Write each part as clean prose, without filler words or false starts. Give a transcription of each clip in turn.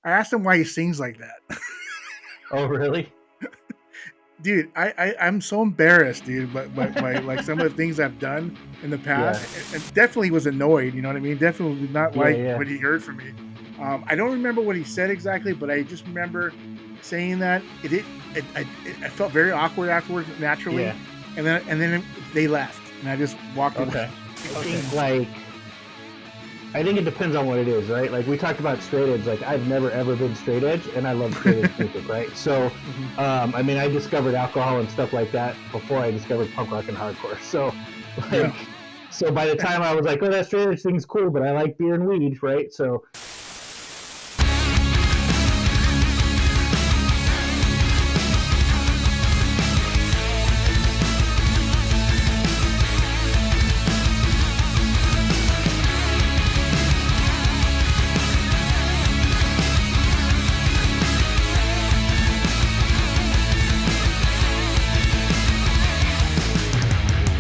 I asked him why he sings like that. Oh, really? Dude, I'm so embarrassed, dude, but by like some of the things I've done in the past, and definitely was annoyed. You know what I mean? Definitely did not like Yeah. what he heard from me. I don't remember what he said exactly, but I just remember saying that I felt very awkward afterwards, naturally, Yeah. and then they left, and I just walked away. I think it depends on what it is, right? Like we talked about straight edge. Like I've never ever been straight edge, and I love straight edge music, right? So, I mean, I discovered alcohol and stuff like that before I discovered punk rock and hardcore. So, so by the time I was like, oh, that straight edge thing's cool, but I like beer and weed, right? So.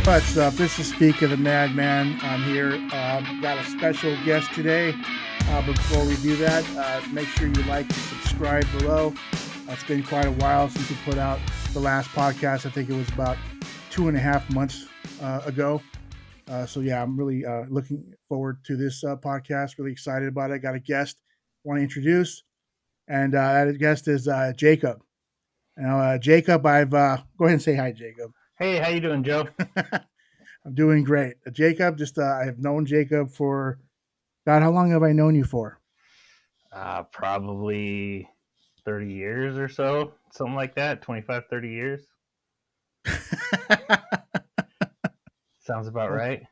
What's up? This is Speak of the Madman. I'm here. Got a special guest today. Before we do that, make sure you like and subscribe below. It's been quite a while since we put out the last podcast. I think it was about 2.5 months ago. So yeah, I'm really looking forward to this podcast. Really excited about it. Got a guest I want to introduce, and that guest is Jacob. Now, Jacob, go ahead and say hi, Jacob. Hey, how you doing, Joe? I'm doing great. Jacob, I have known Jacob for, God, how long have I known you for? Probably 30 years or so, something like that, 25, 30 years. Sounds about right.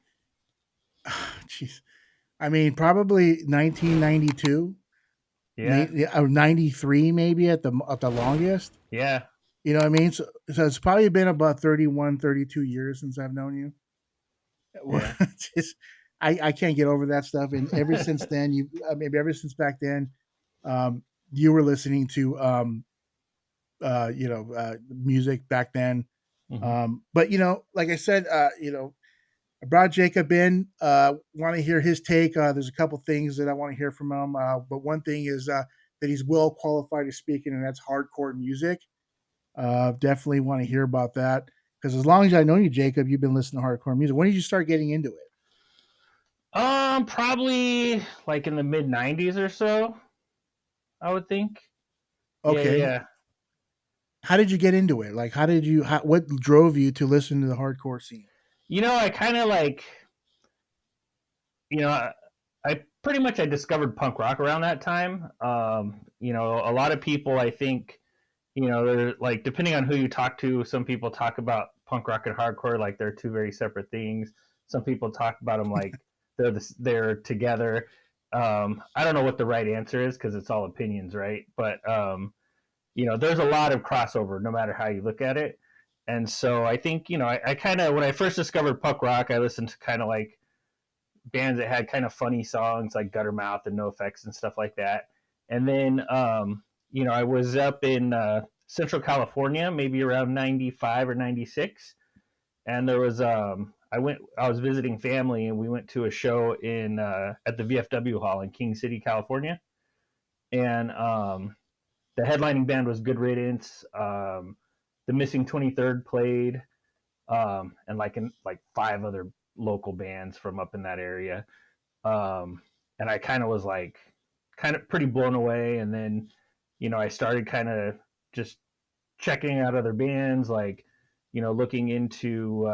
Jeez. I mean, probably 1992. Yeah. Or 93 maybe at the longest. Yeah. You know what I mean? So it's probably been about 31, 32 years since I've known you. Yeah. I can't get over that stuff. And ever since then, maybe ever since back then, you were listening to, music back then. Mm-hmm. But, like I said, I brought Jacob in, want to hear his take. There's a couple things that I want to hear from him. But one thing is that he's well qualified to speak in, and that's hardcore music. Definitely want to hear about that. Because as long as I know you, Jacob, you've been listening to hardcore music. When did you start getting into it? Probably like in the mid 90s or so, I would think. Okay. Yeah. How did you get into it? Like, what drove you to listen to the hardcore scene? I kind of like, I pretty much I discovered punk rock around that time. A lot of people, I think, they're like, depending on who you talk to, some people talk about punk rock and hardcore like they're two very separate things. Some people talk about them like they're together. I don't know what the right answer is because it's all opinions, right? But there's a lot of crossover no matter how you look at it. And so I think, I kind of, when I first discovered punk rock, I listened to kind of like bands that had kind of funny songs like Guttermouth and NoFX and stuff like that. And then, I was up in Central California, maybe around 95 or 96. And there was, I was visiting family and we went to a show at the VFW Hall in King City, California. And the headlining band was Good Riddance. The Missing 23rd played, and like 5 other local bands from up in that area. And I kind of was like, kind of pretty blown away. And then, I started kind of just checking out other bands, like, looking into,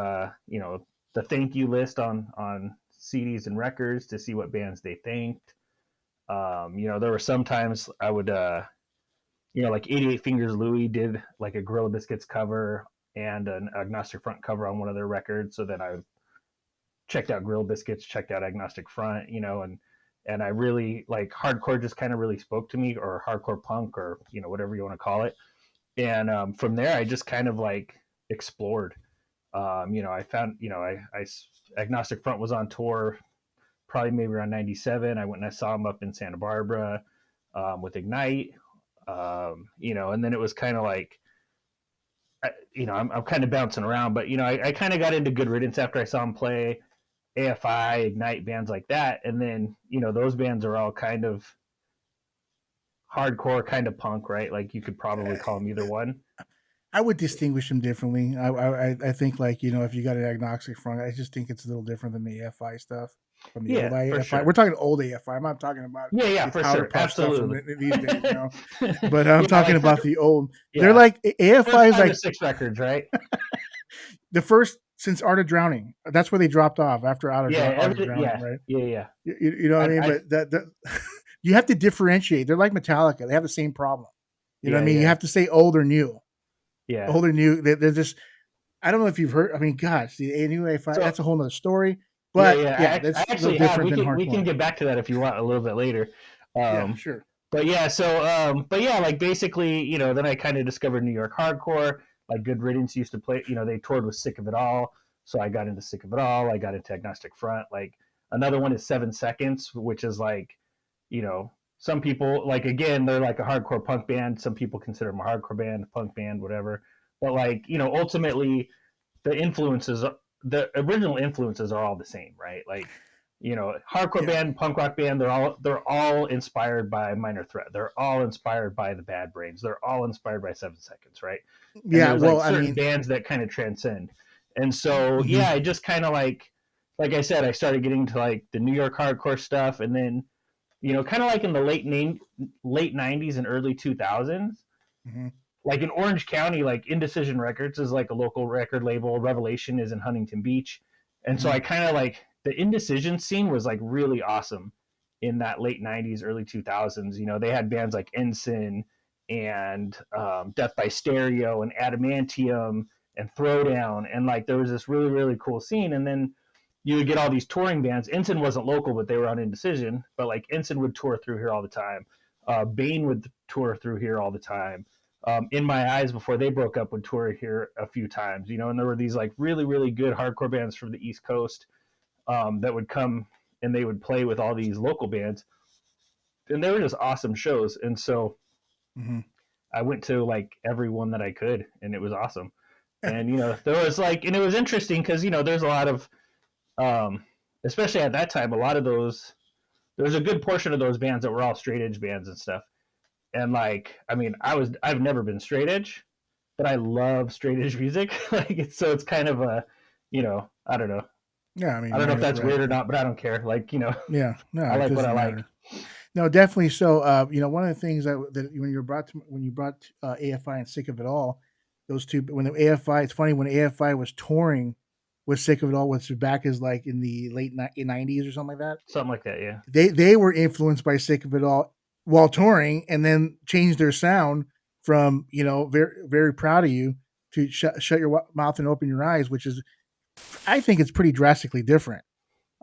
the thank you list on CDs and records to see what bands they thanked. There were sometimes I would, like 88 Fingers Louie did like a Gorilla Biscuits cover and an Agnostic Front cover on one of their records. So then I checked out Gorilla Biscuits, checked out Agnostic Front, and I really like hardcore just kind of really spoke to me, or hardcore punk, or, whatever you want to call it. And from there, I just kind of like explored. I found, Agnostic Front was on tour probably maybe around 97. I went and I saw them up in Santa Barbara with Ignite. And then it was kind of like, I'm kind of bouncing around, but, I kind of got into Good Riddance after I saw him play, AFI, Ignite, bands like that. And then, those bands are all kind of hardcore kind of punk, right? Like you could probably call them either one. I would distinguish them differently. I think like if you got an agnostic front, I just think it's a little different than the AFI stuff from the old Yeah, for AFI. sure. We're talking old AFI. I'm not talking about Yeah, the for powder sure. puff stuff from Absolutely. these days, But I'm Yeah, talking like about the old. They're yeah. like First AFI is 5 or like 6 records, right? the first since Art of Drowning. That's where they dropped off after Yeah, Art of everything. Drowning, Yeah, right? yeah. You know what I mean? I But that you have to differentiate. They're like Metallica. They have the same problem. You know what I mean? You yeah, have to say old or new. yeah. Old or new. They're just. I don't know if you've heard. I mean, gosh, the new AFI. So That's a whole nother story. yeah, But yeah, I that's a little actually have. different than We can hardcore. get back to that if you want a little bit later. Yeah, Um, sure. but yeah, but yeah, like basically, then I kind of discovered New York hardcore. Like Good Riddance used to play. They toured with Sick of It All, so I got into Sick of It All. I got into Agnostic Front. Like another one is 7 Seconds, which is like, some people like again they're like a hardcore punk band. Some people consider them a hardcore band, punk band, whatever. But like ultimately the influences, the original influences are all the same, right? Like, hardcore Yeah, band, punk rock band, they're all inspired by Minor Threat. They're all inspired by the Bad Brains. They're all inspired by 7 Seconds, right? And yeah. there's like Well, I certain mean, bands that kind of transcend. And so, mhm. yeah, I just kind of like I said, I started getting to like the New York hardcore stuff, and then kind of like in the late '90s and early 2000s, Mhm. like in Orange County, like Indecision Records is like a local record label. Revelation is in Huntington Beach. And so Mhm. I kind of like the Indecision scene was like really awesome in that late 90s, early 2000s. They had bands like Ensign and Death by Stereo and Adamantium and Throwdown. And like there was this really, really cool scene. And then you would get all these touring bands. Ensign wasn't local, but they were on Indecision. But like Ensign would tour through here all the time. Bane would tour through here all the time. In My Eyes, before they broke up, would tour here a few times, and there were these like really, really good hardcore bands from the East Coast that would come and they would play with all these local bands, and they were just awesome shows. And so Mhm. I went to like every one that I could, and it was awesome. And there was like, and it was interesting because there's a lot of, um, especially at that time, a lot of those. There was a good portion of those bands that were all straight edge bands and stuff. And like, I mean, I've never been straight edge, but I love straight edge music. Like it's kind of a, I don't know. Yeah, I mean, I don't know if Minor that's Threat. weird or not, but I don't care. Like, Yeah, no, I it like what I doesn't like. matter. No, definitely. So, one of the things that when you brought AFI and Sick of It All, those two, when the AFI, it's funny when AFI was touring with Sick of It All, which back is like in the late '90s or something like that. Something like that, yeah. They were influenced by Sick of It All while touring, and then changed their sound from very very proud of you to shut your mouth and open your eyes, which is I think it's pretty drastically different.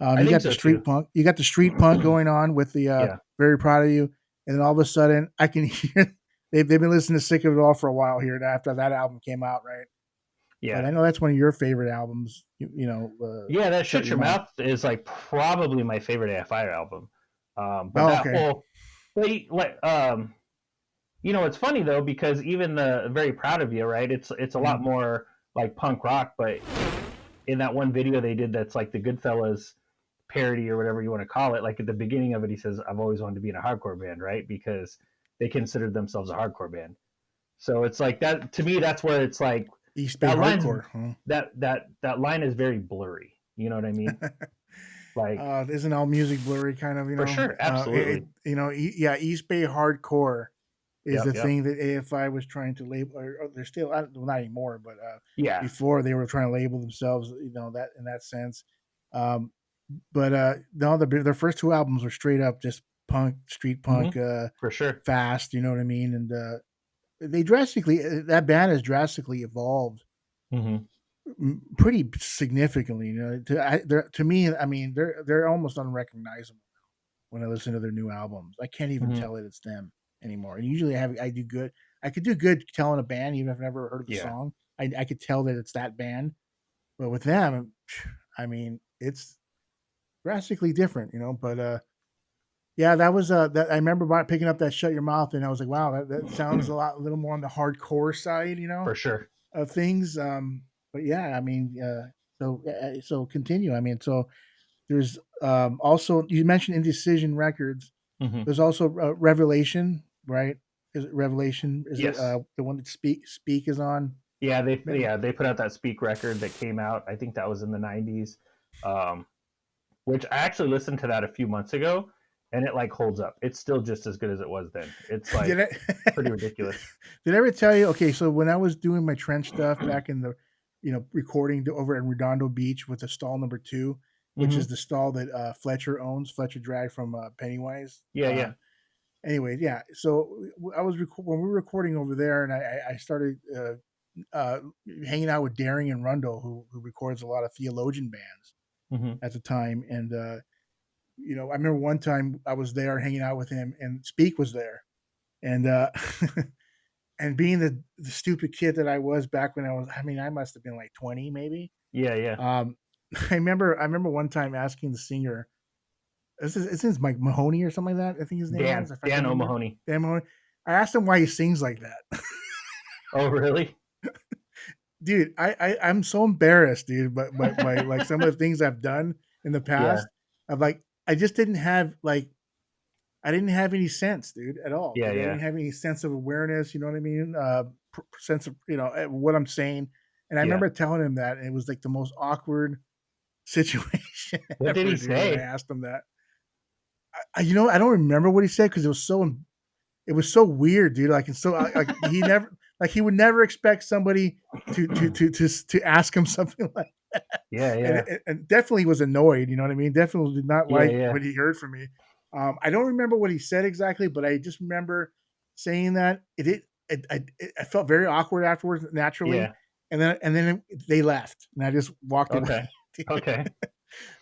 I You think got the so too. street punk. You got the street punk going on with the Yeah. very proud of you, and then all of a sudden, I can hear they've been listening to Sick of It All for a while here after that album came out, right? But Yeah. I know that's one of your favorite albums. Yeah, that Shut Shut Your Your Mouth. Mouth is like probably my favorite AFI album. But Oh, that okay. whole, like, it's funny though, because even the Very Proud of You, right? It's a Mm-hmm. lot more like punk rock, but in that one video they did that's like the Goodfellas parody or whatever you want to call it, like at the beginning of it, he says, "I've always wanted to be in a hardcore band," right? Because they considered themselves a hardcore band. So it's like that to me. That's where it's like East Bay that line's Hardcore. Huh? that line is very blurry. You know what I mean? Like Isn't all music blurry? Kind of, for sure, absolutely. yeah. East Bay Hardcore is the Yep. thing that AFI was trying to label, or they're still well, not anymore, but Yeah. before they were trying to label themselves, that in that sense. Um, but no, their first two albums were straight up just punk, street punk, For sure. fast. You know what I mean? And they drastically that band has drastically evolved hmm pretty significantly. To me, I mean, they're almost unrecognizable when I listen to their new albums. I can't even hmm tell that it's them anymore. And usually I do good. I could do good telling a band, even if I've never heard of the Yeah. song. I could tell that it's that band. But with them, I mean, it's drastically different, But yeah, that was that I remember picking up that Shut Your Mouth, and I was like, wow, that sounds a little more on the hardcore side, For sure. of things. But yeah, I mean, so continue. I mean, so there's also you mentioned Indecision Records. hmm There's also Revelation. right? Is it Revelation? Is it Yes. the one that Speak is on? Yeah, they put out that Speak record that came out. I think that was in the '90s, um, which I actually listened to that a few months ago, and it like holds up. It's still just as good as it was then. It's Did like I pretty ridiculous. did I ever tell you? Okay, so when I was doing my trench stuff back in the, recording over at Redondo Beach with the stall number 2, which Hmm. is the stall that Fletcher owns, Fletcher Drag from Pennywise. Yeah, yeah, Anyway, yeah. So I was when we were recording over there, and I started uh, hanging out with Daring and Rundle, who records a lot of theologian bands hmm at the time, and I remember one time I was there hanging out with him, and Speak was there, and and being the stupid kid that I was back when I must have been like 20 maybe. yeah, yeah. Um, I remember one time asking the singer, his name's Mike Mahoney or something like that. I think his name was, if I can Dan remember. O'Mahony. Dan Mahoney. I asked him why he sings like that. Oh, really? Dude, I'm so embarrassed, dude, but by like some of the things I've done in the Yeah, past. I'm like, I just didn't have like I didn't have any sense, dude, at all. yeah, Like I yeah, didn't have any sense of awareness. You know what I mean? Sense of what I'm saying. And I yeah. remember telling him that, and it was like the most awkward situation What did he ever, dude. When I say? asked him that, I don't remember what he said because it was so weird, dude. Like, and so like he would never expect somebody to ask him something like, Yeah, and, yeah, and definitely was annoyed. You know what I mean? Definitely did not yeah, like yeah, what he heard from me. I don't remember what he said exactly, but I just remember saying that I felt very awkward afterwards, naturally, yeah. and then they left, and I just walked away. Okay, okay.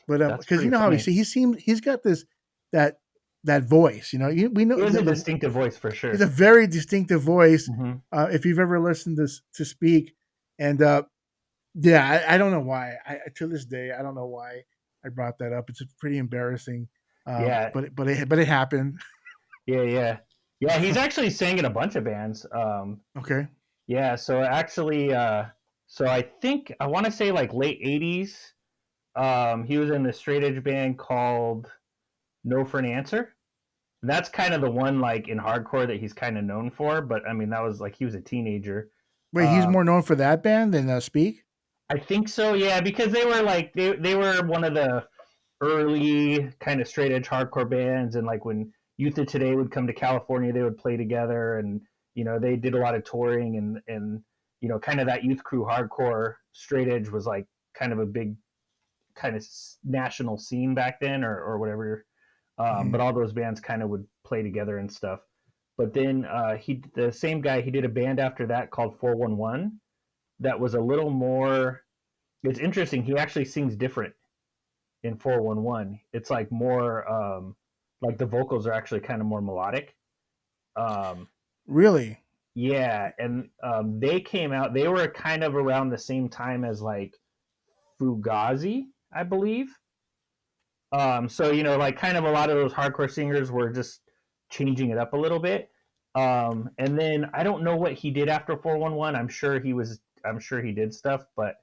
But That's because you pretty know how funny. he's got this that that voice. We know He has a the distinctive voice for It's a sure. very distinctive voice. Hmm. If you've ever listened to Speak, and yeah, I don't know why. To this day, I don't know why I brought that up. It's pretty embarrassing, Yeah, but it happened. yeah, yeah, yeah. He's actually sang in a bunch of bands. Okay, Yeah, so actually, so I think I want to say like late '80s. He was in a straight edge band called No for an Answer. That's kind of the one like in hardcore that he's kind of known for. But I mean, that was like he was a teenager. wait, he's Um, more known for that band than Speak. I think so, yeah, because they were like they were one of the early kind of straight edge hardcore bands, and like when Youth of Today would come to California, they would play together, and they did a lot of touring, and kind of that youth crew hardcore straight edge was like kind of a big kind of national scene back then, or whatever. Mm-hmm. But all those bands kind of would play together and stuff. But then the same guy, he did a band after that called 411 that was a little more. It's interesting. He actually sings different in 411. It's like more like the vocals are actually kind of more melodic. Um, Really? yeah, and they came out. They were kind of around the same time as like Fugazi, I believe. So like kind of a lot of those hardcore singers were just changing it up a little bit. And then I don't know what he did after 411. I'm sure he did stuff, but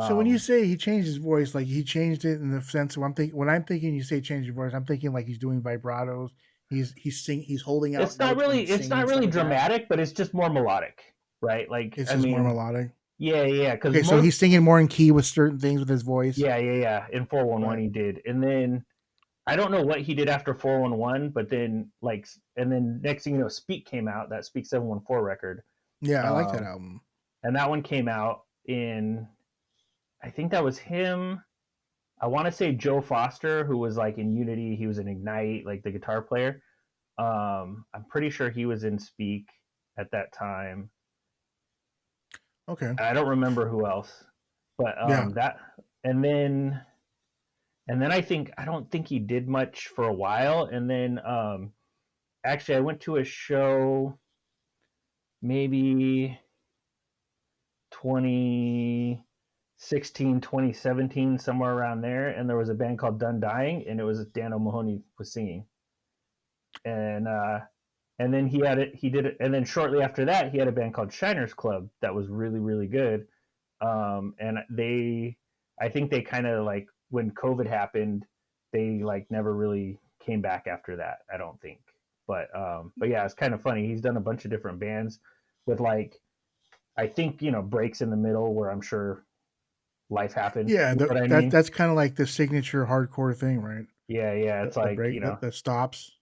So when you um, say he changed his voice, like he changed it in the sense of when I'm thinking you say change your voice, I'm thinking like he's doing vibratos. He's holding out notes when he's it's singing not and stuff really like that. dramatic, but it's just more melodic, right? Like It's I just more mean, melodic. yeah, yeah, because Okay, so most he's singing more in key with certain things with his voice. yeah, yeah, yeah. In 411 Right. he did. And then I don't know what he did after 411, but then and then next thing you know, Speak came out, that Speak 714 record. Yeah, I like that Um album. and that one came out in, I think that was him. I want to say Joe Foster, who was like in Unity, he was in Ignite, like the guitar player. I'm pretty sure he was in Speak at that time. Okay. I don't remember who else, but Yeah. that, and then I don't think he did much for a while, and then actually I went to a show maybe 2016, 2017, somewhere around there, and there was a band called Done Dying, and it was Dan O'Mahony was singing, and then he did it, and then shortly after that he had a band called Shiners Club that was really really good. And I think they kind of like when COVID happened, they like never really came back after that. I don't think. But yeah, it's kind of funny. He's done a bunch of different bands with like, I think, breaks in the middle where I'm sure life happened. Yeah, You know what I mean? that's kind of like the signature hardcore thing, right? Yeah, yeah. It's The like, break that stops.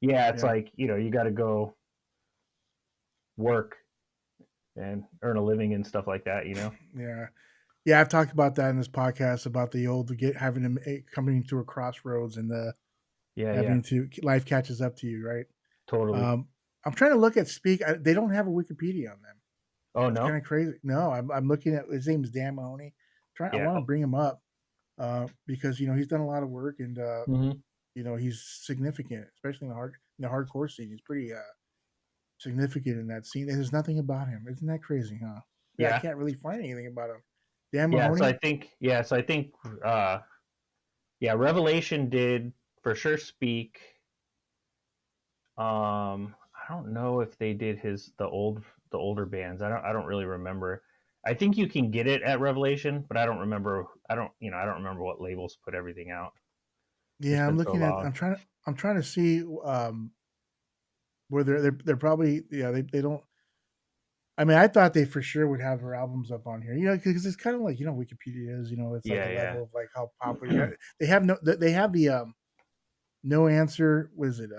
yeah, it's Yeah, like, you got to go work and earn a living and stuff like that, yeah, yeah. I've talked about that in this podcast about the old having them coming to a crossroads and the Yeah, yeah, having to life catches up to you, right? totally. I'm trying to look at Speak. They don't have a Wikipedia on them. Oh, It's kind no? of crazy. No, I'm looking at his name is Dan Mahoney. I Yeah. want to bring him up because he's done a lot of work and Mm-hmm. he's significant, especially in the hardcore scene. He's pretty significant in that scene. And there's nothing about him. Isn't that crazy, huh? Yeah, I Yeah. can't really find anything about him. Dan Yeah. Mahoney. So I think, yeah, Revelation did for sure speak. I don't know if they did the older bands. I don't really remember. I think you can get it at Revelation, but I don't remember. I don't remember what labels put everything out. It's Yeah, I'm been so looking at. long. I'm trying to see where they're probably they don't. I mean, I thought they for sure would have her albums up on here, because it's kind of like Wikipedia is, it's like a Yeah, level of like how yeah. popular they have they have the no answer. Was it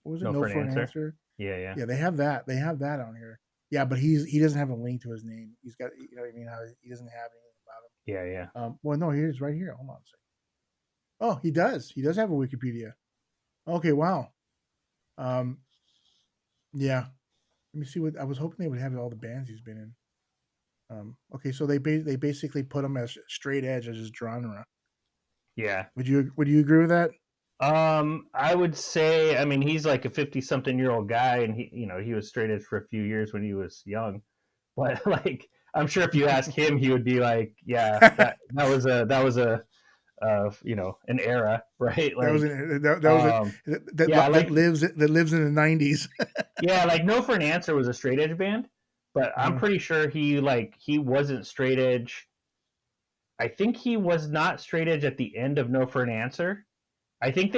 what was it? No No for an for an answer. answer. Yeah, yeah, Yeah, they have that. They have that on here. Yeah, but he doesn't have a link to his name. He's got what I mean. How he doesn't have anything about yeah, yeah. him. Well, no, here's right here. Hold on a second. Oh, he does. He does have a Wikipedia. Okay, wow. Um, yeah. Let me see what I was hoping they would have all the bands he's been in. Okay, so they basically put him as straight edge as his genre. Yeah. Would you agree with that? I would say, I mean, he's like a 50-something-year-old guy, and he was straight edge for a few years when he was young. But like, I'm sure if you ask him, he would be like, yeah, that was an era, right? That was Like, that was it um, yeah, that like, lives in the 90s. yeah, like No for an Answer was a straight edge band, but I'm Uh-huh. pretty sure he wasn't straight edge. I think he was not straight edge at the end of No for an Answer. I think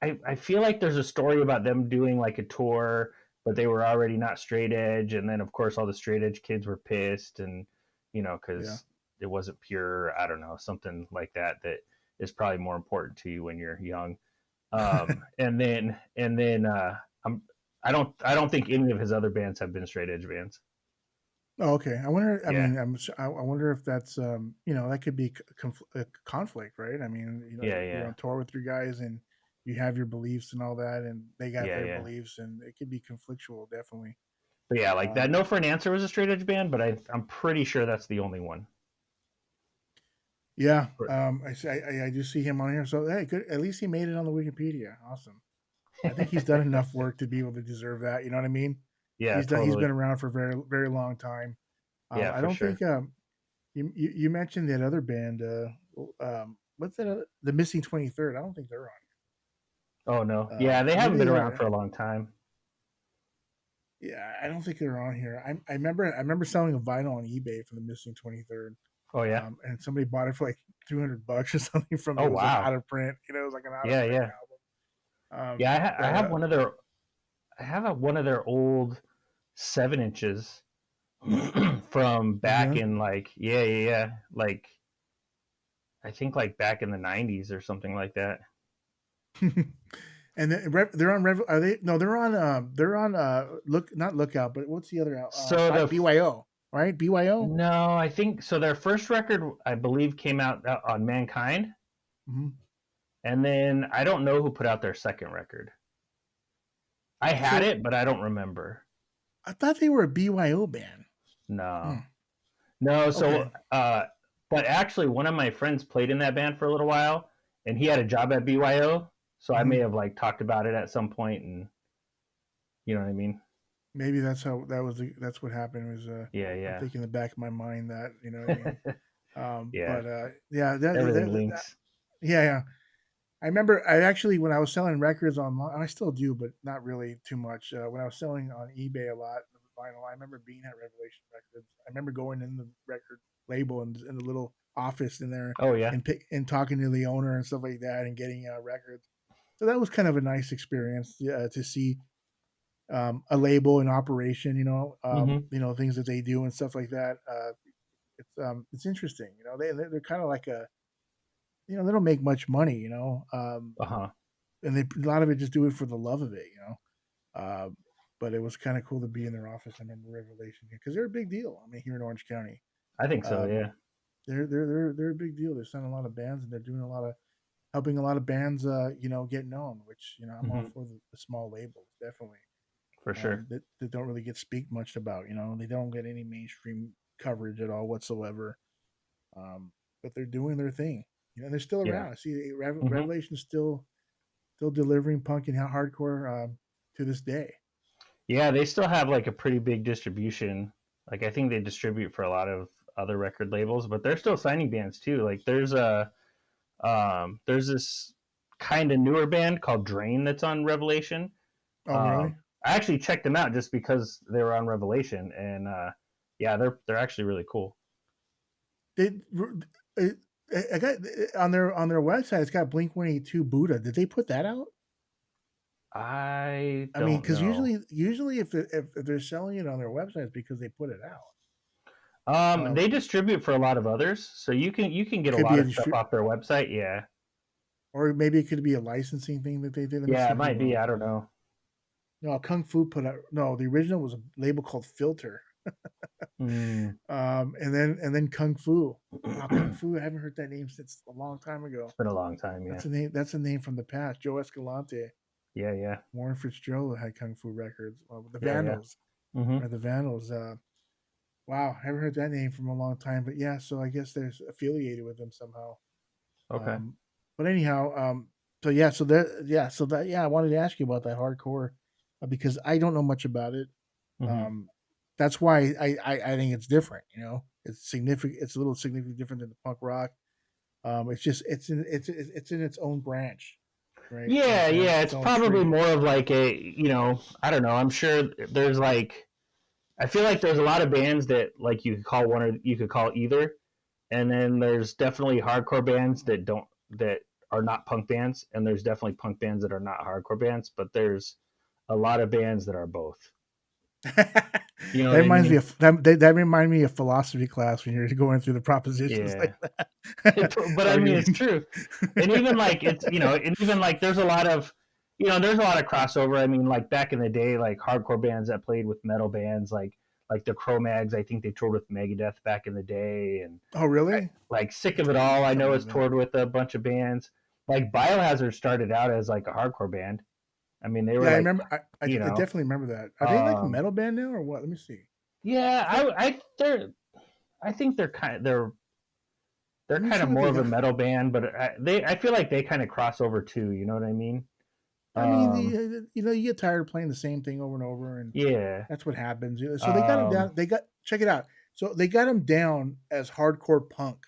I feel like there's a story about them doing like a tour, but they were already not straight edge, and then of course all the straight edge kids were pissed, and Yeah. because it wasn't pure, I don't know, something like that is probably more important to you when you're young. And then I'm I don't think any of his other bands have been straight edge bands. Oh, okay. I wonder. I Yeah, mean, I wonder if that's that could be a conflict, right? I mean, yeah, you're yeah, on tour with your guys and you have your beliefs and all that, and they got yeah, their yeah. beliefs, and it could be conflictual, definitely. But yeah, like that Um, No for an Answer was a straight edge band, but I'm pretty sure that's the only one. yeah. I do see him on here, so hey, good. At least he made it on the Wikipedia. Awesome. I think he's done enough work to be able to deserve that. You know what I mean? Yeah, He's totally. been around for a very very long time. Yeah, I for don't sure. think you mentioned that other band. What's that? The Missing 23rd. I don't think they're Oh no. on. Yeah, they Maybe haven't been they around are. for a long time. Yeah, I don't think they're on here. I remember selling a vinyl on eBay for the Missing 23rd. Oh yeah. And somebody bought it for like $200 or something from it. Oh It was like wow. out of print. It was like an out of Yeah, print yeah. album. Yeah, I But have one of their old 7 inches from back yeah. in like yeah. Like I think like back in the 90s or something like that. And they're on Are they? No, they're on look not Lookout, but what's the other So the BYO, right? BYO. No, I think so their first record I believe came out on Mankind, Mm-hmm. and then I don't know who put out their second record. I had So it, but I don't remember. I thought they were a BYO band. Hmm. No. No, Okay. but actually, one of my friends played in that band for a little while, and he had a job at BYO, so I may Mm-hmm. have like talked about it at some point, and you know what I mean? Maybe that's how that's what happened. Was Yeah, I'm yeah, thinking in the back of my mind that what I mean. yeah. But yeah, Everything links. yeah, yeah. I remember I actually when I was selling records online, I still do, but not really too much. When I was selling on eBay a lot of vinyl, I remember being at Revelation Records. I remember going in the record label and in the little office in there Oh yeah, and talking to the owner and stuff like that and getting records. So that was kind of a nice experience to see a label in operation. Hmm. Things that they do and stuff like that. It's interesting. They're kind of like they don't make much money. Uh-huh. And they a lot of it just do it for the love of it. But it was kind of cool to be in their office. I remember Revelation here because they're a big deal. I mean, here in Orange County, I think so, um, yeah. they're a big deal. They're signing a lot of bands and they're doing a lot of helping a lot of bands, get known. Which I'm all Hmm. for the small labels, definitely. For sure. That don't really get speak much about. They don't get any mainstream coverage at all whatsoever. Um, but they're doing their thing. They're still Yeah. around. I see Hmm. Revelation's still delivering punk and hardcore to this day. Yeah, they still have like a pretty big distribution. Like I think they distribute for a lot of other record labels, but they're still signing bands too. Like there's this kind of newer band called Drain that's on Revelation. Oh, really? I actually checked them out just because they were on Revelation, and yeah, they're actually really cool. Did it, I got on their website? It's got Blink-182 Buddha. Did they put that out? I I mean, don't because know. usually if they're selling it on their website, it's because they put it out. They distribute for a lot of others, so you can get a Could be lot a of stuff off their website. Yeah, or maybe it could be a licensing thing that they did. Let me yeah, see it might who. be. I don't know. No, Kung Fu put out. No, the original was a label called Filter. Mm. And then Kung Fu. Wow, Kung Fu. I haven't heard that name since a long time ago. It's been a long time. Yeah, That's a name. That's a name from the past. Joe Escalante, yeah, yeah, Warren Fitzgerald had Kung Fu records. The yeah, yeah. Vandals. Hmm. Or the Vandals. Wow, haven't heard that name from a long time. But yeah, so I guess they're affiliated with them somehow. Okay. Um, but anyhow, so yeah, so that yeah, so that yeah, I wanted to ask you about that hardcore because I don't know much about it. Hmm. Um, that's why I think it's different. It's significant. It's a little significantly different than the punk rock. It's just it's in its own branch, right? In Yeah, yeah. its It's own probably tree. more of like I don't know. I'm sure there's like I feel like there's a lot of bands that like you could call one or you could call either, and then there's definitely hardcore bands that are not punk bands, and there's definitely punk bands that are not hardcore bands, but there's a lot of bands that are both. that You know what I reminds me mean? of that reminded me of philosophy class when you're going through the propositions Yeah. like that. But I mean, it's true. And even like and even like there's a lot of there's a lot of crossover. I mean, like back in the day, like hardcore bands that played with metal bands, like the Cro-Mags. I think they toured with Megadeth back in the day, and Oh, really? like Sick I of It think I All. knew I know something has like that. toured with a bunch of bands. Like Biohazard started out as like a hardcore band. I mean, they were Yeah, I like remember. I you know, definitely remember that. Are they like a um, metal band now or what? Let me see. yeah. I thought. I think they're Let me kind see of what more they of a got. metal band, but I feel like they kind of cross over too. You know what I mean? I mean, Um, you get tired of playing the same thing over and over, and yeah. that's what happens. So they got them Um, down. Check it out. So they got them down as hardcore punk.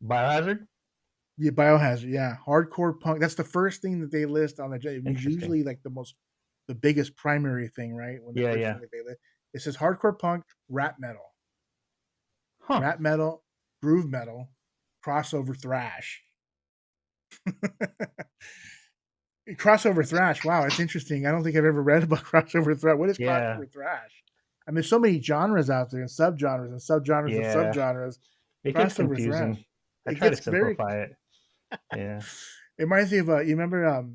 Biohazard. Yeah, Biohazard. Yeah, hardcore punk. That's the first thing that they list on the. It was Interesting. usually like the biggest primary thing, right? When the Yeah, first yeah. thing that they list, it says hardcore punk, Huh. rap metal, groove metal, crossover thrash. Crossover thrash. Wow, it's interesting. I don't think I've ever read about crossover thrash. What is Yeah, crossover thrash? I mean, there's so many genres out there and subgenres and subgenres of yeah. subgenres. It gets Crossover thrash. confusing. I It try to gets very. simplify it. Yeah. It reminds me of you remember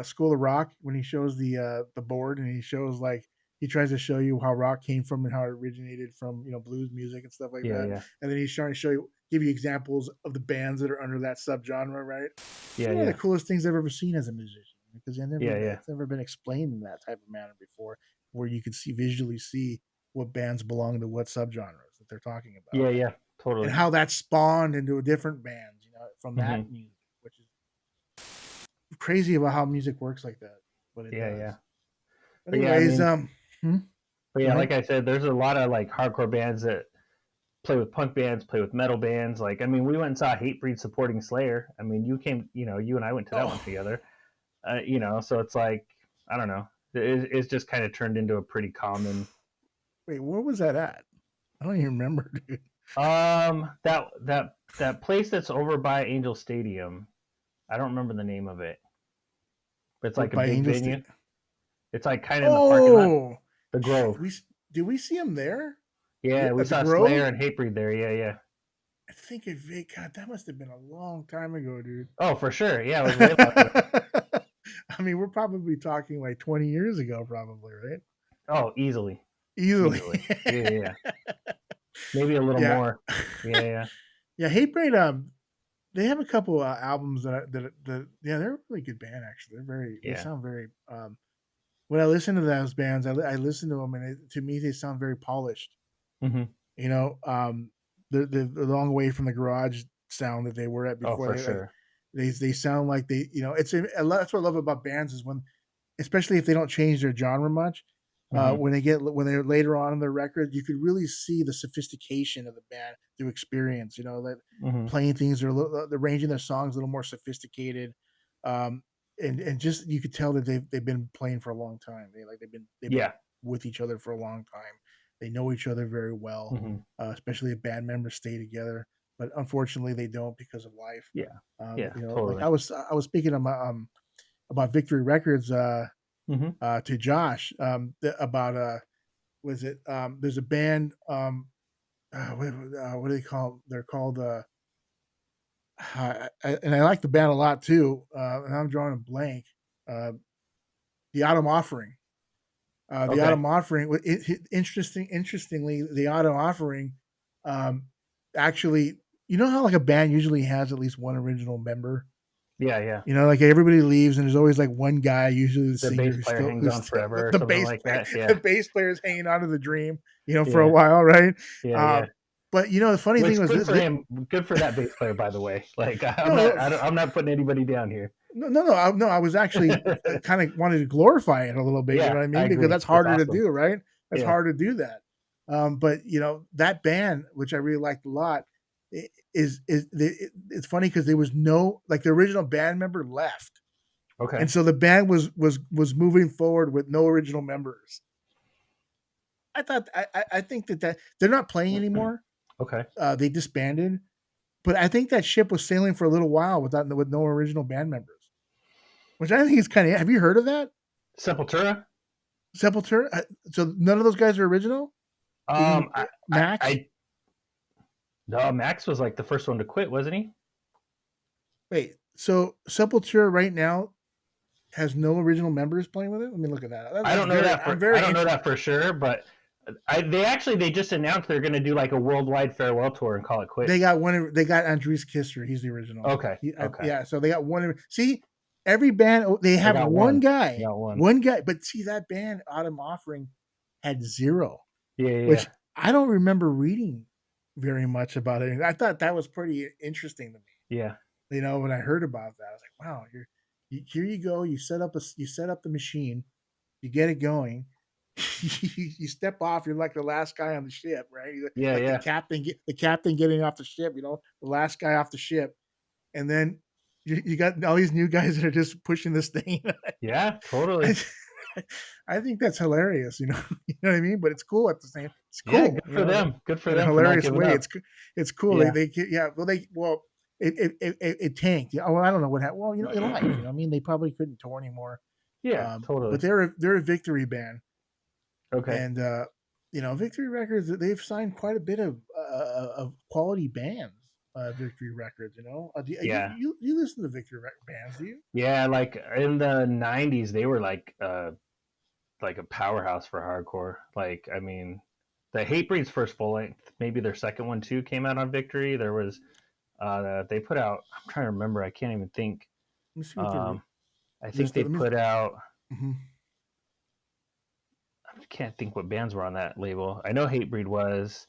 School of Rock when he shows the board and he shows like he tries to show you how rock came from and how it originated from blues music and stuff like Yeah, that, yeah. and then he's trying to give you examples of the bands that are under that subgenre, right? Yeah, One of the yeah. coolest things I've ever seen as a musician because Yeah, yeah. it's never been explained in that type of manner before, where you could visually see what bands belong to what subgenres that they're talking about, Yeah, yeah. and Totally. how that spawned into a different bands, from that Hmm. music, which is crazy about how music works like that, but it Yeah, yeah. does. But But yeah, I anyways, mean, but go yeah, ahead. like I said, there's a lot of like hardcore bands that play with punk bands, play with metal bands. Like, I mean, we went and saw Hatebreed supporting Slayer. I mean, you and I went to that one Oh, together. So it's like, I don't know. It's just kind of turned into a pretty common. wait, where was that at? I don't even remember, dude. That place that's over by Angel Stadium. I don't remember the name of it. But it's like a by big Angel venue. It's like kind of in the parking lot. Oh, The Grove. did we see him there? Yeah, we At the saw Grove? Slayer and Hatebreed there. Yeah. I think God, that must have been a long time ago, dude. Oh, for sure. Yeah, it was way long ago. I mean, we're probably talking like 20 years ago, probably, right? Oh, easily. Easily. Yeah. Maybe a little more. Yeah. Yeah, Hatebreed. They have a couple albums that they're a really good band actually. They sound very. When I listen to those bands, I listen to them, and to me they sound very polished. Mm-hmm. You know, the long way from the garage sound that they were at before. Oh, for sure. They sound like they, it's that's what I love about bands is when, especially if they don't change their genre much. When they're later on in the record, you could really see the sophistication of the band through experience. You know, that playing things are arranging their songs a little more sophisticated, and just you could tell that they've been playing for a long time. They've been with each other for a long time. They know each other very well, especially if band members stay together. But unfortunately, they don't because of life. Totally. Like I was speaking about Victory Records. To Josh about was it there's a band what do they call they're called and I like the band a lot too and I'm drawing a blank the Autumn Offering the Autumn Offering interestingly the Autumn Offering actually how like a band usually has at least one original member. Yeah. Like everybody leaves, and there's always like one guy, usually the singer, bass player hangs on forever, the bass like that. Yeah, the bass player's hanging on to the dream, for a while, right? Yeah. But the funny thing was, good for him. Good for that bass player, by the way. Like I'm not putting anybody down here. No. I was actually kind of wanted to glorify it a little bit. You know what I mean? Because that's harder to do, right? That's hard to do that. But that band, which I really liked a lot. It's funny because there was no the original band member left, and so the band was moving forward with no original members. I think that they're not playing anymore. They disbanded, but I think that ship was sailing for a little while with no original band members, which I think is kind of. Have you heard of that? Sepultura. So none of those guys are original. Max. No, Max was like the first one to quit, wasn't he? Wait, so Sepultura right now has no original members playing with it? Let me look at that. I don't know that for sure, but they just announced they're going to do like a worldwide farewell tour and call it quits. They got Andreas Kisser. He's the original. Okay. Yeah, so they got one. See, every band they have one guy. One guy, but see that band Autumn Offering had zero. Yeah. Which I don't remember reading very much about it. I thought that was pretty interesting to me. Yeah. When I heard about that, I was like, wow, here you go. You set up the machine, you get it going. You step off. You're like the last guy on the ship, right? The captain getting off the ship. The last guy off the ship, and then you got all these new guys that are just pushing this thing. Yeah, totally. I think that's hilarious. You know what I mean? But it's cool at the same. It's cool. Yeah, good for them. Good for them. Hilarious way. It's cool. Yeah. It tanked. Well, I don't know what happened. Well, in life, I mean, they probably couldn't tour anymore. Yeah, totally. But they're a Victory band. Okay. And Victory Records, they've signed quite a bit of quality bands. Victory Records, you listen to Victory bands, do you? Yeah, like in the '90s, they were like a powerhouse for hardcore. Like, I mean, the Hatebreed's first full length, maybe their second one too, came out on Victory. There was they put out. I'm trying to remember. I can't even think. Let me see what I think they put out. Mm-hmm. I can't think what bands were on that label. I know Hatebreed was.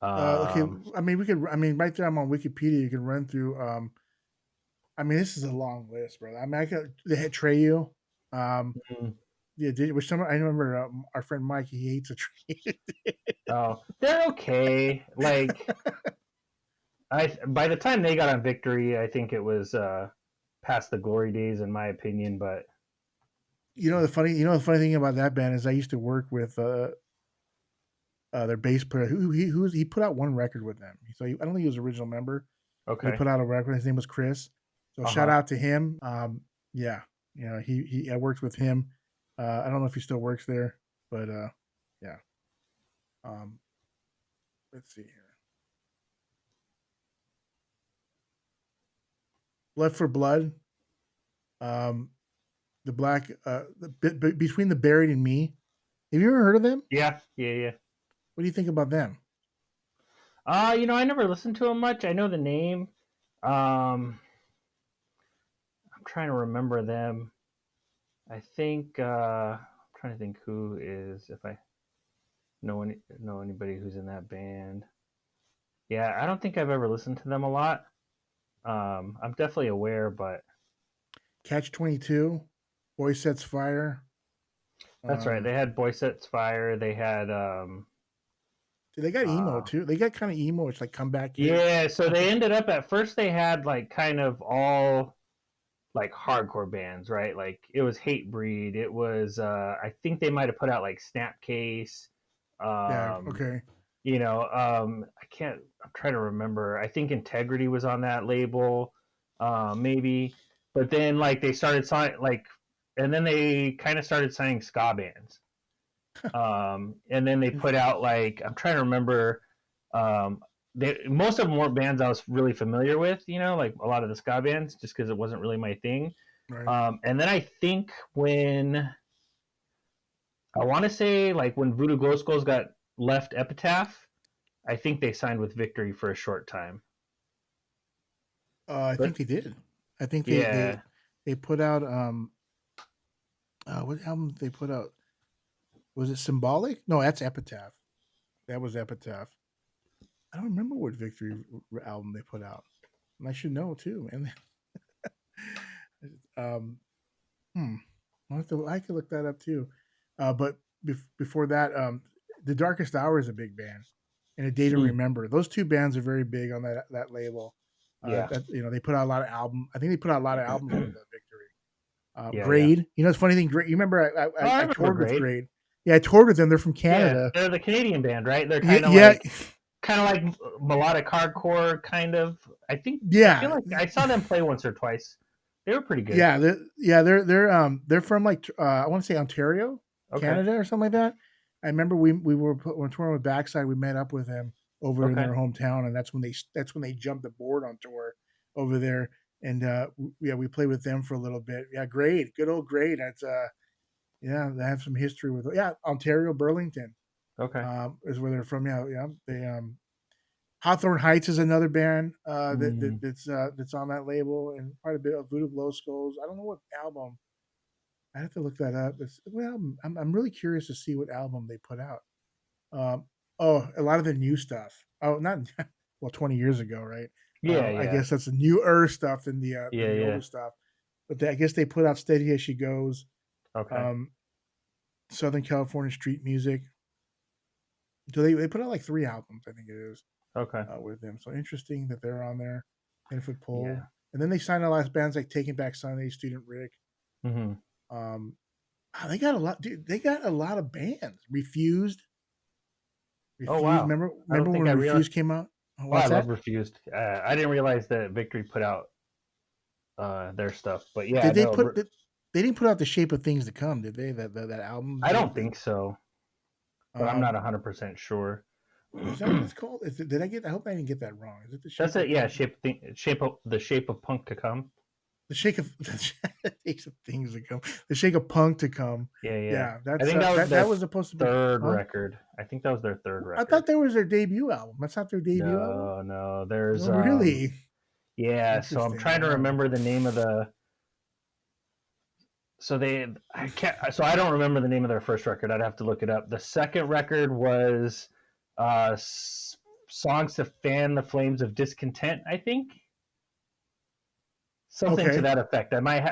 Okay, I mean, right there, I'm on Wikipedia. You can run through. I mean, this is a long list, brother. I mean, they had Treyu. Yeah, which I remember our friend Mike. He hates a Treyu. Oh, they're okay. Like, by the time they got on Victory, I think it was past the glory days, in my opinion. But the funny thing about that band is I used to work with their bass player. He put out one record with them. So I don't think he was an original member. Okay. He put out a record. His name was Chris. So shout out to him. Yeah. You know, I worked with him. I don't know if he still works there, but yeah. Um, let's see here. Blood for Blood. Um, the black between the Buried and Me. Have you ever heard of them? Yeah, yeah, yeah. What do you think about them? I never listened to them much. I know the name. I'm trying to remember them. I think I'm trying to think who is if I know anybody who's in that band. Yeah, I don't think I've ever listened to them a lot. I'm definitely aware, but Catch 22, Boy Sets Fire. that's right. They had Boy Sets Fire. They had They got emo uh, too. They got kind of emo. It's like comeback kid. yeah. So they ended up at first they had like kind of all like hardcore bands, right? Like it was Hatebreed. It was I think they might have put out like Snapcase. Yeah. Um, Okay. I can't. I'm trying to remember. I think Integrity was on that label, maybe. But then like they started signing like, and then they kind of started signing ska bands. And then they put out like I'm trying to remember. Um, most of them weren't bands I was really familiar with. Like a lot of the ska bands, just because it wasn't really my thing. Right. And then I think when I want to say like when Voodoo Glow Skulls got left Epitaph, I think they signed with Victory for a short time. I But think they did. I think yeah, they put out what album they put out? Was it Symbolic? No, that's Epitaph. That was Epitaph. I don't remember what Victory album they put out. And I should know too, man. um, hmm. I could look that up too. But before that, The Darkest Hour is a big band, and A Day to mm, Remember. Those two bands are very big on that label. yeah, They put out a lot of album. I think they put out a lot of albums with Victory. yeah, yeah. Grade. It's funny thing. Grade. You remember Oh, I I remember toured with Grade. Grade. Yeah, I toured with them. They're from Yeah, Canada. they're the Canadian band, right? They're Yeah, yeah, kind of like melodic hardcore, kind of. I feel yeah, like I saw them play once or twice. They were pretty good. yeah. They're from like I want to say Ontario, Okay, Canada, or something like that. I remember we were when touring with Backside. We met up with them over in okay, their hometown, and that's when they jumped the board on tour over there. And yeah, we played with them for a little bit. Yeah, great, good old Grade. That's yeah, they have some history with Ontario, Burlington. okay. Is where they're from. Yeah, yeah. They Hawthorne Heights is another band Mm, that's on that label, and quite a bit of Voodoo Glow Skulls. I don't know what album. I have to look that up. I'm really curious to see what album they put out. Um, oh, a lot of the new stuff. Oh, not well, 20 years ago, right? yeah, I yeah, guess that's the newer stuff yeah, than the yeah. older stuff. But I guess they put out Steady as She Goes, Okay, um, Southern California Street Music. So they put out like 3 albums, I think it is, okay. with them. So interesting that they're on there. 10 Foot Pole, Yeah. and then they signed a lot of bands like Taking Back Sunday, Student Rick. Mm-hmm. Um, they got a lot, dude. They got a lot of bands. Oh Refused. wow. I don't Remember think I when realized. Refused came out? Oh, Oh, I what's love that? Refused. I didn't realize that Victory put out their stuff, but yeah, Did they no, put? They didn't put out The Shape of Things to Come, did they? That album. I don't think so, but I'm not um, 100% sure. is that what it's called? Did I get? I hope I didn't get that wrong. Is it The That's Shape of it. Yeah, Things? the shape of punk to come. The Shake of the Shape of Things to Come. The Shake of Punk to Come. Yeah, yeah. Yeah, I think that was that their was supposed to be. third Huh? record. I think that was their third I thought record. that was their debut album. That's not their debut album. No, no. There's Oh, really? yeah. So I'm Interesting. trying to Wow. remember the name of the. So I can't. So I don't remember the name of their first record. I'd have to look it up. The second record was, uh, songs to fan the flames of discontent. I think something to Okay. that effect. I might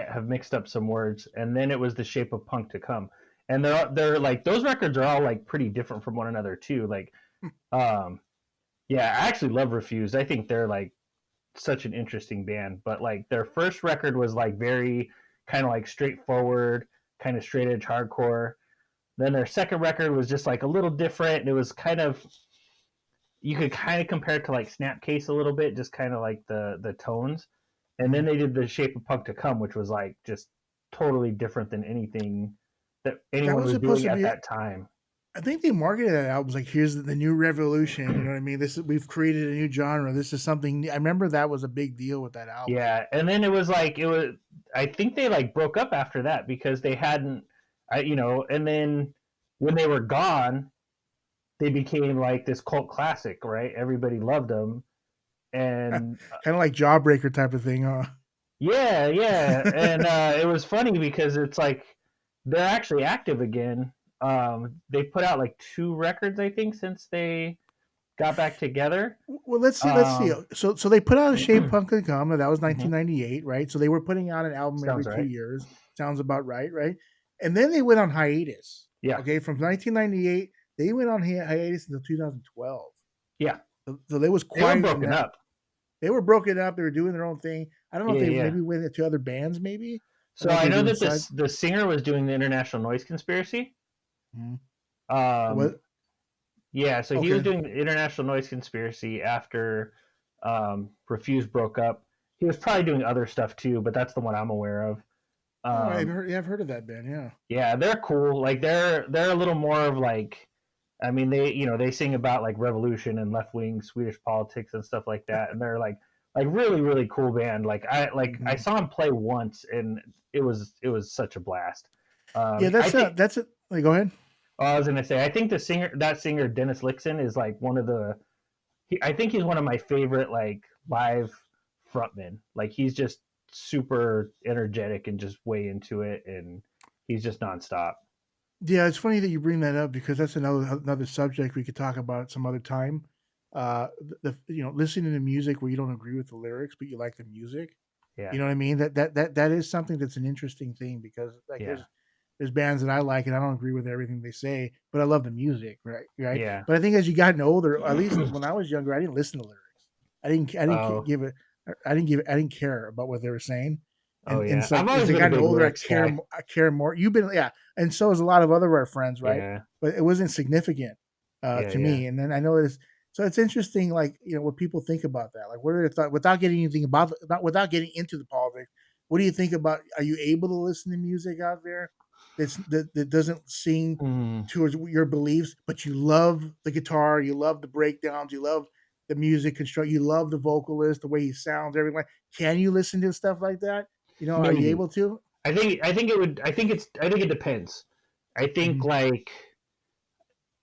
have mixed up some words. And then it was the shape of punk to come. And they're like those records are all like pretty different from one another too. Like, um, yeah, I actually love Refused. I think they're like such an interesting band. But like their first record was like very kind of like straightforward, kind of straight edge hardcore. Then their second record was just like a little different, and it was kind of you could kind of compare it to like Snapcase a little bit, just kind of like the tones. And Mm-hmm. then they did the Shape of Punk to Come, which was like just totally different than anything that That anyone was was supposed doing to at be. that time. I think they marketed that album like, here's the new revolution. You know what I mean? We've created a new genre. This is something new. I remember that was a big deal with that album. Yeah, and then I think they like broke up after that because they hadn't, and then when they were gone, they became like this cult classic, right? Everybody loved them, and Kind of like Jawbreaker type of thing, huh? yeah, and it was funny because it's like they're actually active again. They put out like 2 records, I think, since they got back together. Well, let's see. Um, So they put out a Shape Punk and Come. That was mhm, 1998, right? So they were putting out an album every sounds 2 years. Sounds about right, right? And then they went on hiatus. yeah, Okay, from 1998, they went on hiatus until 2012. yeah. So they was They were quiet in broken that. up. They were broken up. They were doing their own thing. I don't know if Yeah, they yeah. maybe went into other bands. Maybe I So don't know if I they were know doing that side. the singer was doing the International Noise Conspiracy. Mhm. Um, What? yeah, so he was Okay. doing the International Noise Conspiracy after Refuse broke up. He was probably doing other stuff too, but that's the one I'm aware of. Oh, I've Um, heard. Yeah, I've heard of that band. Yeah. yeah, they're cool. Like they're a little more of like, I mean, they sing about like revolution and left wing Swedish politics and stuff like that, and they're like really really cool band. I Mhm. saw him play once, and it was such a blast. Yeah, I think that's it. Like, go ahead. I was gonna say I think that singer Dennis Lixon is like one of I think he's one of my favorite like live frontmen. Like he's just super energetic and just way into it, and he's just nonstop. Yeah, it's funny that you bring that up because that's another subject we could talk about some other time. Listening to music where you don't agree with the lyrics but you like the music. Yeah, You know what I mean? That is something that's an interesting thing because like yeah, there's bands that I like and I don't agree with everything they say, but I love the music, right? Right. yeah. But I think as you gotten older, at least when I was younger, I didn't listen to lyrics. I didn't Oh, give it. I didn't care about what they were saying. oh And yeah. it's I've like as always I been a gotten big older, lyrics guy. I care more. You've been yeah, and so has a lot of other of our friends, right? Yeah, But it wasn't significant yeah, to yeah. me. And then I know it's so it's interesting, like what people think about that. Like, what are their thoughts without getting anything about not without getting into the politics? What do you think about? Are you able to listen to music out there that doesn't sing Mm. towards your beliefs, but you love the guitar, you love the breakdowns, you love the music construct, you love the vocalist, the way he sounds, everything. Like, can you listen to stuff like that? Are you Maybe. able to? I think it depends. I think Mm-hmm. like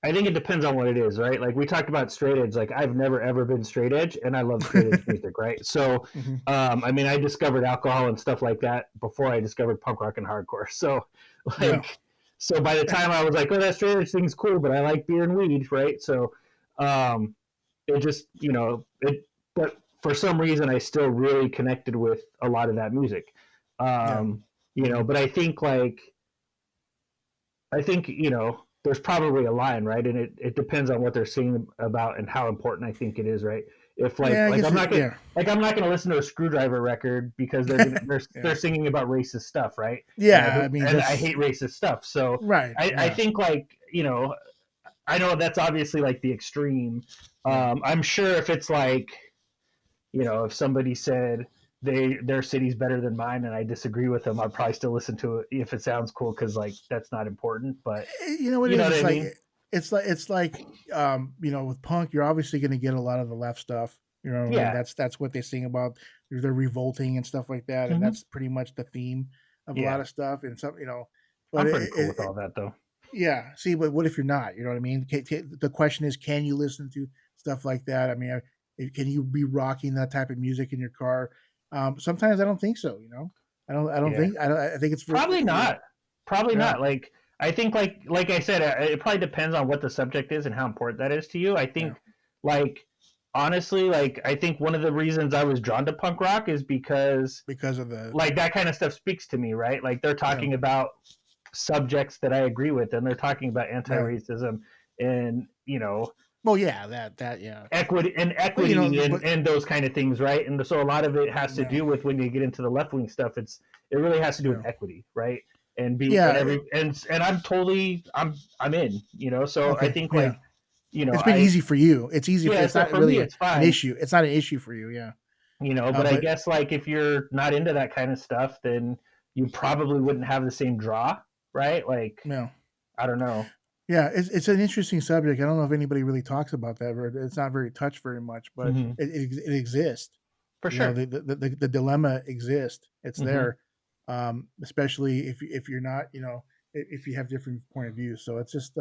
I think it depends on what it is, right? Like we talked about straight edge. Like I've never ever been straight edge, and I love straight edge music, right? So, Mm-hmm. I mean, I discovered alcohol and stuff like that before I discovered punk rock and hardcore. So, Yeah. like, so by the time I was like, oh, that straight edge thing's cool, but I like beer and weed, right? So, um, it just but for some reason I still really connected with a lot of that music. Yeah. Um, Mm-hmm. but I think there's probably a line, right, and it depends on what they're singing about and how important I think it is, right. If Yeah, I guess yeah. I'm not gonna listen to a Screwdriver record because they're Yeah. singing about racist stuff, right, Yeah, I mean and I that's hate racist stuff. So right. I Yeah. think like I know that's obviously like the extreme. Yeah. I'm sure if it's like if somebody said their city's better than mine and I disagree with them, I'd probably still listen to it if it sounds cool because like that's not important. But You know what you it know is? what I mean? It's like with punk, you're obviously going to get a lot of the left stuff. You know what I mean? Yeah. That's what they sing about. They're revolting and stuff like that, and Hmm. that's pretty much the theme of a lot Yeah. of stuff. And some, but I'm pretty cool with all that though. yeah. See, but what if you're not? You know what I mean? The question is, can you listen to stuff like that? I mean, can you be rocking that type of music in your car? Sometimes I don't think so. I don't Yeah. think I think it's for Probably not. Probably yeah, not. Like I think like I said, it probably depends on what the subject is and how important that is to you. I yeah, think like honestly, like I think one of the reasons I was drawn to punk rock is because because of the like that kind of stuff speaks to me, right? Like they're yeah, talking about subjects that I agree with, and they're talking about yeah. anti-racism and Well, yeah, that yeah. But equity and those kind of things, right? And so a lot of it has to yeah, do with when you get into the left wing stuff. It really has to do with yeah, equity, right? And be yeah. and every and I'm in, So I Okay, think yeah. like It's been I easy for you. It's easy for. yeah. It's So not for me, really it's an fine, issue. It's not an issue for you. Yeah. but I But guess like if you're not into that kind of stuff, then you probably wouldn't have the same draw, right? Like, Yeah. I don't know. Yeah, it's an interesting subject. I don't know if anybody really talks about that, or it's not very touched very much, but Mm-hmm. it exists. For You know, sure. the dilemma exists. It's Mm-hmm. there, especially if you're not, you know, if you have different point of views. So it's just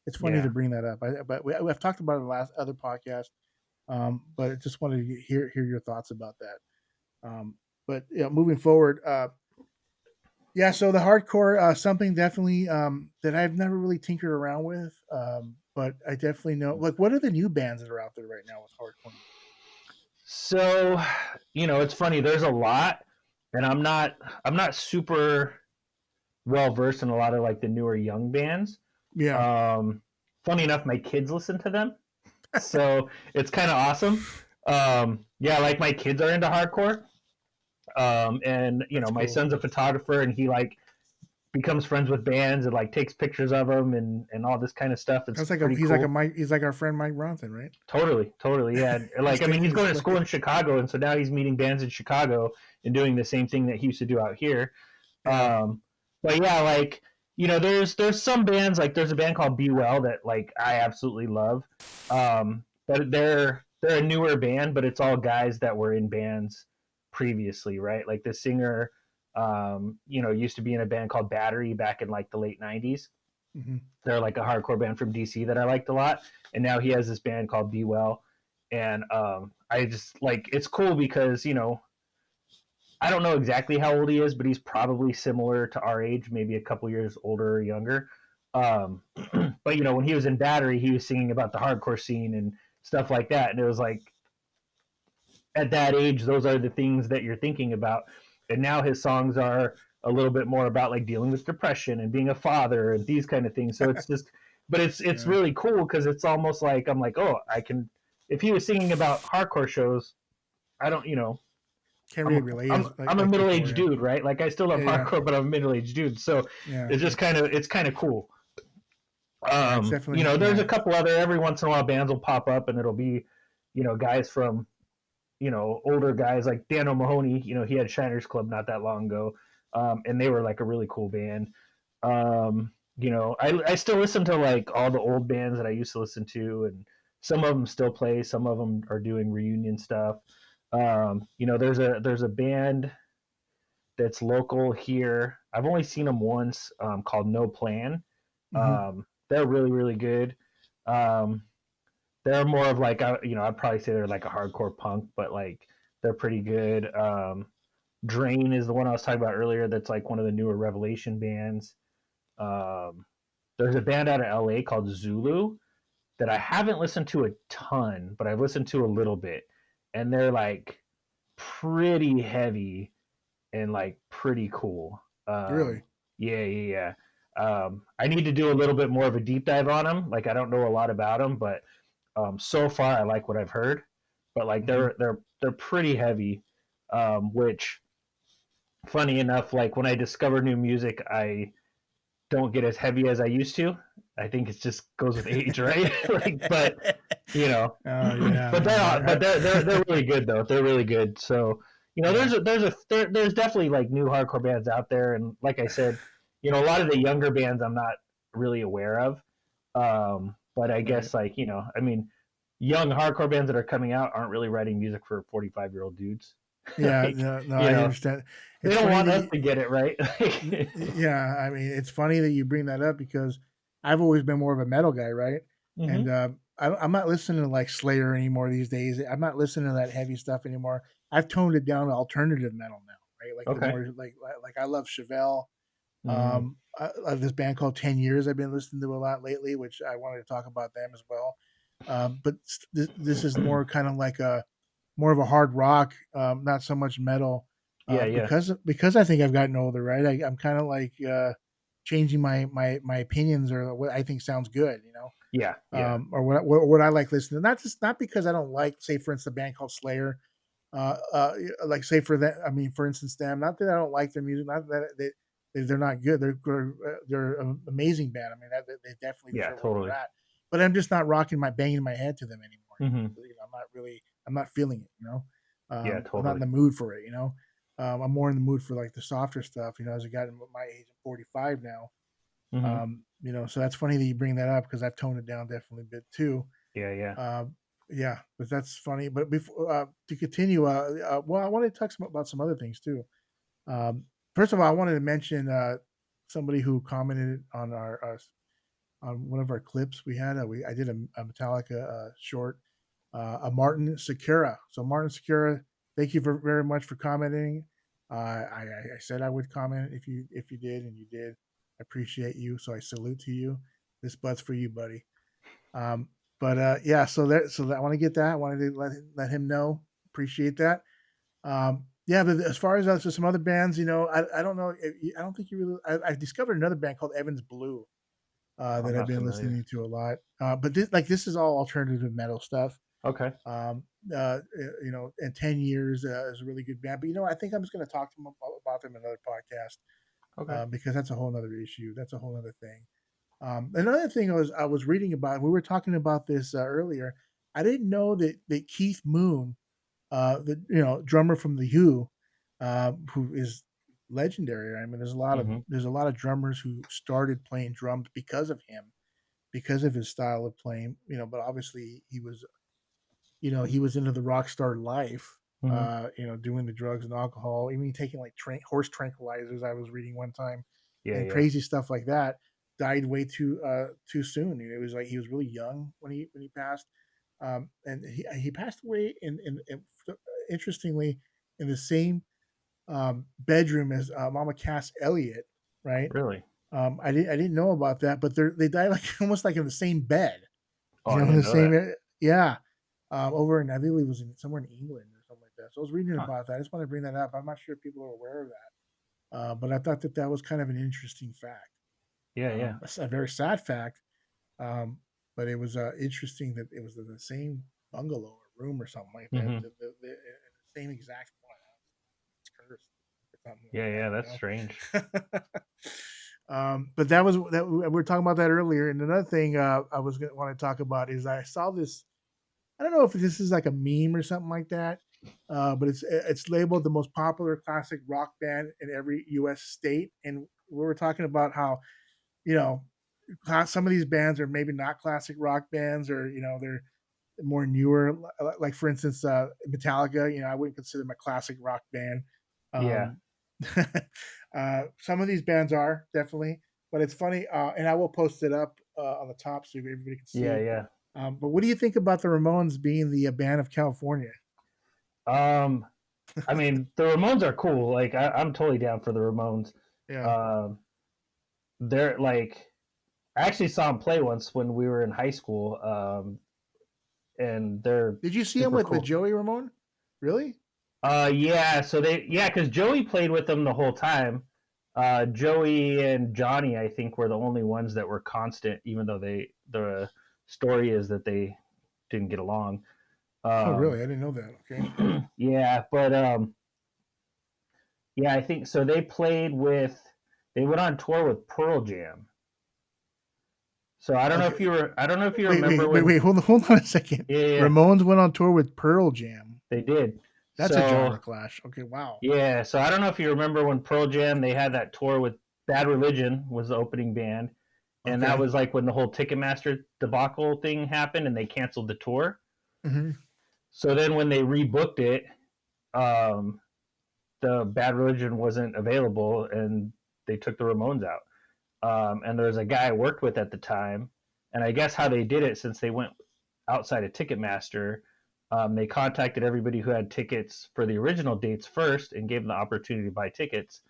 it's funny to bring that up. I've talked about it in the last other podcast, but I just wanted to hear your thoughts about that. But yeah, moving forward, yeah, so the hardcore, something definitely that I've never really tinkered around with, but I definitely know. Like, what are the new bands that are out there right now with hardcore music? So, it's funny. There's a lot, and I'm not super well versed in a lot of like the newer young bands. Yeah, Funny enough, my kids listen to them, so it's kind of awesome. Yeah, like my kids are into hardcore, and that's my cool. son's a photographer, and he like becomes friends with bands and like takes pictures of them and all this kind of stuff. It's That's like pretty cool. he's like our friend Mike Bronson, right? Totally, yeah. He's Like, I mean, taking he's his going to school in Chicago, and so now he's meeting bands in Chicago and doing the same thing that he used to do out here. yeah. But yeah, like, there's some bands, like there's a band called Be Well that like I absolutely love. But they're a newer band, but it's all guys that were in bands previously, right? Like the singer, used to be in a band called Battery back in like the late '90s. Mm-hmm. They're like a hardcore band from DC that I liked a lot, and now he has this band called Be Well, and I just like it's cool because I don't know exactly how old he is, but he's probably similar to our age, maybe a couple years older or younger. Um, but when he was in Battery, he was singing about the hardcore scene and stuff like that, and it was like at that age, those are the things that you're thinking about. And now his songs are a little bit more about like dealing with depression and being a father and these kind of things. So it's just, but it's Yeah. really cool because it's almost like I'm like, oh, I can. If he was singing about hardcore shows, I don't, Can't really relate as I'm a like middle before. aged Yeah, dude, right? Like I still love yeah, hardcore, but I'm a middle aged dude. So yeah. it's just it's kind of cool. Yeah, it's definitely There's a couple other every once in a while bands will pop up and it'll be, guys from older guys like Dan O'Mahony, he had Shiners Club not that long ago. And they were like a really cool band. I still listen to like all the old bands that I used to listen to, and some of them still play, some of them are doing reunion stuff. There's a band that's local here. I've only seen them once, called No Plan. mm-hmm. They're really, really good. Um, they're more of like I'd probably say they're like a hardcore punk, but like they're pretty good. Drain is the one I was talking about earlier. That's like one of the newer Revelation bands. Um, there's a band out of LA called Zulu that I haven't listened to a ton, but I've listened to a little bit, and they're like pretty heavy and like pretty cool. Really. Yeah. I need to do a little bit more of a deep dive on them. Like I don't know a lot about them, but so far I like what I've heard. But like Mm-hmm. they're pretty heavy, which funny enough, like when I discover new music, I don't get as heavy as I used to. I think it just goes with age, right? Like, but Oh yeah, but they're really good though. They're really good. So yeah. there's definitely like new hardcore bands out there, and like I said, a lot of the younger bands I'm not really aware of. But I Right. guess like I mean, young hardcore bands that are coming out aren't really writing music for 45-year-old dudes. Yeah, Like, no, I understand. they It's don't funny want that us to get it right. yeah, I mean, it's funny that you bring that up because I've always been more of a metal guy, right? And Hmm. I'm not listening to like Slayer anymore these days. I'm not listening to that heavy stuff anymore. I've toned it down to alternative metal now, right? Like the Okay. more like I love Chevelle. Mm. I have this band called 10 Years I've been listening to a lot lately, which I wanted to talk about them as well. But this is more kind of like a more of a hard rock, not so much metal, Yeah. because I think I've gotten older, right? I'm kind of like changing my opinions or what I think sounds good, Yeah. or what I like listening. Not because I don't like, say, for instance, a band called Slayer. Like say for that, I mean, for instance, them. Not that I don't like their music, not that they're not good. They're an amazing band. I mean, they definitely Yeah, deserve where they're totally. at. But I'm just not banging my head to them anymore. Hmm. I'm not feeling it. Yeah, I'm not in totally. the mood for it. I'm more in the mood for like the softer stuff. As I got in my age, I'm 45 now. Mm-hmm. So that's funny that you bring that up because I've toned it down definitely a bit too. Yeah, yeah. Yeah, but that's funny. But before to continue, well, I wanted to talk about some other things too. Um, First of all, I wanted to mention somebody who commented on our on one of our clips we had. I did a Metallica short, a Martin Sakura. So Martin Sakura, thank you very much for commenting. I said I would comment if you did, and you did. I appreciate you. So I salute to you. This butt's for you, buddy. Um, but yeah, so I want to get that. I wanted to let him know. Appreciate that. Yeah, but as far as some other bands, I don't know. I don't think you really. I discovered another band called Evans Blue I'm that I've not been familiar. listening to a lot. But this is all alternative metal stuff. Okay. Um, and 10 Years is a really good band. But I think I'm just going to talk to them about them in another podcast Okay. because that's a whole other issue. That's a whole other thing. Another thing I was reading about. We were talking about this earlier. I didn't know that Keith Moon, the drummer from the who is legendary. I mean, Mm-hmm. there's a lot of drummers who started playing drums because of him, because of his style of playing. But obviously he was into the rock star life. Mm-hmm. Doing the drugs and alcohol, even taking like horse tranquilizers. I was reading one time, Yeah, and yeah. crazy stuff like that. Died way too soon. It was like he was really young when he passed, and he passed away in interestingly in the same bedroom as Mama Cass Elliot, right? Really? I didn't know about that, but they died like almost like in the same bed, Oh, I in didn't the know same that. yeah, over in I think it was somewhere in England or something like that. So I was reading Huh. about that. I just want to bring that up. I'm not sure if people are aware of that, but I thought that was kind of an interesting fact. Yeah, yeah. A very sad fact, um, but it was interesting that it was in the same bungalow or room or something like that, Mm-hmm. the same exact one. It's cursed or something Yeah, yeah. That's like strange. that. But that was that we were talking about that earlier. And another thing I was going to want to talk about is I saw this. I don't know if this is like a meme or something like that, but it's labeled the most popular classic rock band in every U.S. state, and we were talking about how you know some of these bands are maybe not classic rock bands, or they're more newer. Like for instance, Metallica. I wouldn't consider them a classic rock band. Yeah. Um, some of these bands are definitely, but it's funny, and I will post it up on the top so everybody can Yeah, see. yeah. But what do you think about the Ramones being the band of California? Um, I mean, the Ramones are cool. Like, I'm totally down for the Ramones. Yeah. Um, they're like, I actually saw them play once when we were in high school. And they're Did you see him super with cool. Joey Ramone? Really? Yeah. So yeah, because Joey played with them the whole time. Joey and Johnny, I think, were the only ones that were constant, even though the story is that they didn't get along. Oh, Um, really? I didn't know that. Okay. yeah, but yeah, I think so. They went on tour with Pearl Jam. So Okay. I don't know if you Wait, remember wait, wait, when. wait. Hold on a second. Yeah, yeah, yeah, Ramones went on tour with Pearl Jam. they did. That's a So genre clash. Okay. Wow. yeah, so I don't know if you remember when Pearl Jam they had that tour with Bad Religion was the opening band, and that Okay. was like when the whole Ticketmaster debacle thing happened and they canceled the tour. Hmm. So then when they rebooked it, um, the Bad Religion wasn't available and they took the Ramones out. And there was a guy I worked with at the time, and I guess how they did it since they went outside of Ticketmaster, they contacted everybody who had tickets for the original dates first and gave them the opportunity to buy tickets.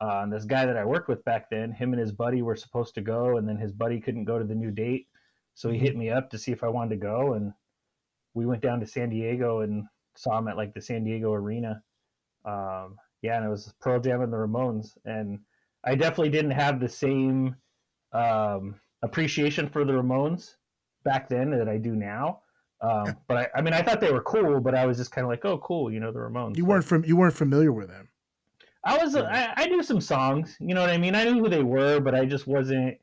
And this guy that I worked with back then, him and his buddy were supposed to go, and then his buddy couldn't go to the new date, so he Hmm. hit me up to see if I wanted to go, and we went down to San Diego and saw him at like the San Diego Arena. Yeah, and it was Pearl Jam and the Ramones, and I definitely didn't have the same appreciation for the Ramones back then that I do now. But I mean, I thought they were cool, but I was just kind of like, oh, cool, the Ramones. Like, You weren't familiar with them, really. I knew some songs, you know what I mean? I knew who they were, but I just wasn't,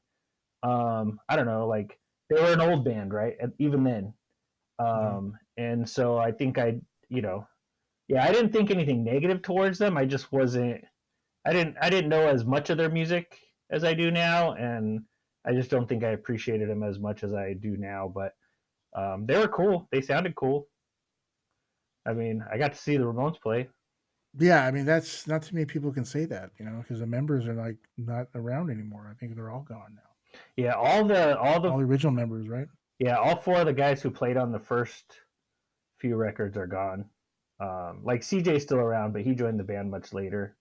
I don't know, like they were an old band, right? Even then. Hmm. And so I think you know, Yeah, I didn't think anything negative towards them. I just wasn't. I didn't know as much of their music as I do now, and I just don't think I appreciated them as much as I do now. But they were cool. They sounded cool. I mean, I got to see the Ramones play. Yeah, I mean that's not too many people can say that, because the members are like not around anymore. I think they're all gone now. Yeah, all the All the original members, right? yeah, all four of the guys who played on the first few records are gone. Like CJ's still around, but he joined the band much later.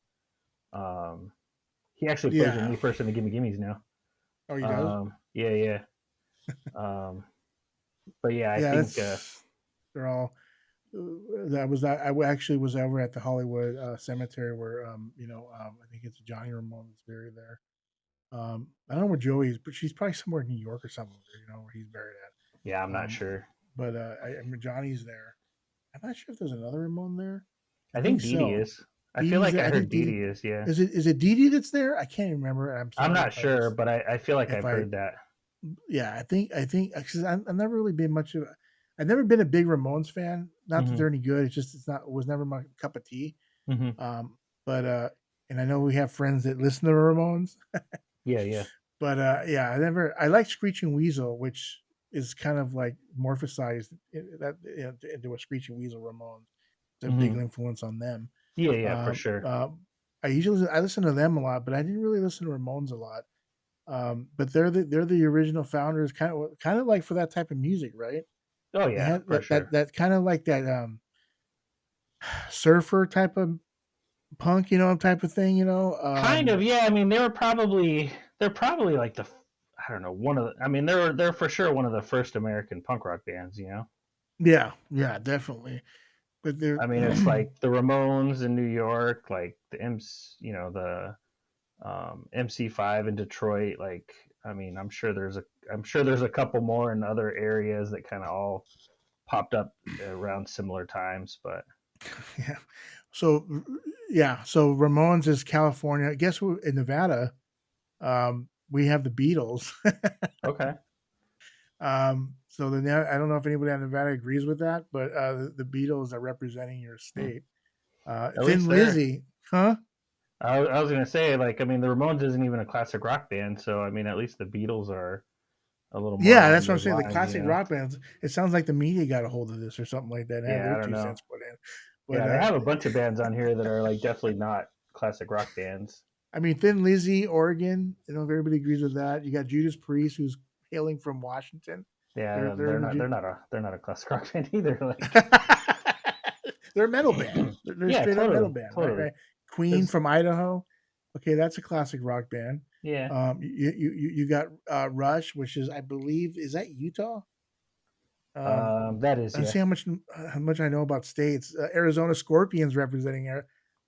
Um, he actually plays with Yeah. me first in the Gimme Gimmes now. Oh, he does. Yeah, yeah. But yeah, I Yeah, think they're all. That was I actually was over at the Hollywood cemetery where I think it's Johnny Ramone is buried there. I don't know where Joey is, but she's probably somewhere in New York or something. Where he's buried yeah, I'm at. not sure. But I mean, Johnny's there. I'm not sure if there's another Ramone there. I I think think Dee Dee so. is. I feel Dee like there. I I heard think Dee Dee Dee is. Yeah, is it Dee Dee that's there? I can't remember. I'm I'm sorry not if I sure, but I feel like if I've heard that. yeah, I think because I've never really been much of. I've never been a big Ramones fan. Not that Hmm. they're any good. It's just it was never my cup of tea. Hmm. But and I know we have friends that listen to Ramones. Yeah, yeah. But yeah, I like Screeching Weasel, which is kind of like morphosized into a Screeching Weasel Ramones. It's a big Hmm. influence on them. Yeah, yeah, for Um, sure. I listen to them a lot, but I didn't really listen to Ramones a lot. But they're the original founders, kind of like for that type of music, right? Oh They yeah, had for sure. that kind of like that surfer type of punk, type of thing, Kind of, yeah. I mean, they're probably like I don't know, one of the, I mean, they're for sure one of the first American punk rock bands. Yeah, yeah, definitely. But they're I mean, it's like the Ramones in New York, like the MC5 in Detroit. Like, I mean, I'm sure there's a couple more in other areas that kind of all popped up around similar times. But yeah. So yeah, so Ramones is California. I guess in Nevada, we have the Beatles. okay, So I don't know if anybody in Nevada agrees with that, but the Beatles are representing your hmm. state. At Thin least there. Lizzy, huh? I was gonna say, like, I mean, the Ramones isn't even a classic rock band, so I mean, at least the Beatles are a little more Yeah, along that's what I'm those saying. The lines. classic rock bands. It sounds like the media got a hold of this or something like that and had Yeah, their I don't two know. cents put in. But Yeah, they have a bunch of bands on here that are like definitely not classic rock bands. I mean, Thin Lizzy, Oregon. I don't know if everybody agrees with that. You got Judas Priest, who's hailing from Washington. They're Yeah, they're they're in the not. Ju- They're not a classic rock band either. Like, they're a metal band. They're a yeah, straight up metal totally, band, right? totally. Right. Queen Because from Idaho. Okay, that's a classic rock band. yeah, You got Rush, which is I believe is that Utah. Um, that is let's yeah, see how much I know about states. Arizona Scorpions representing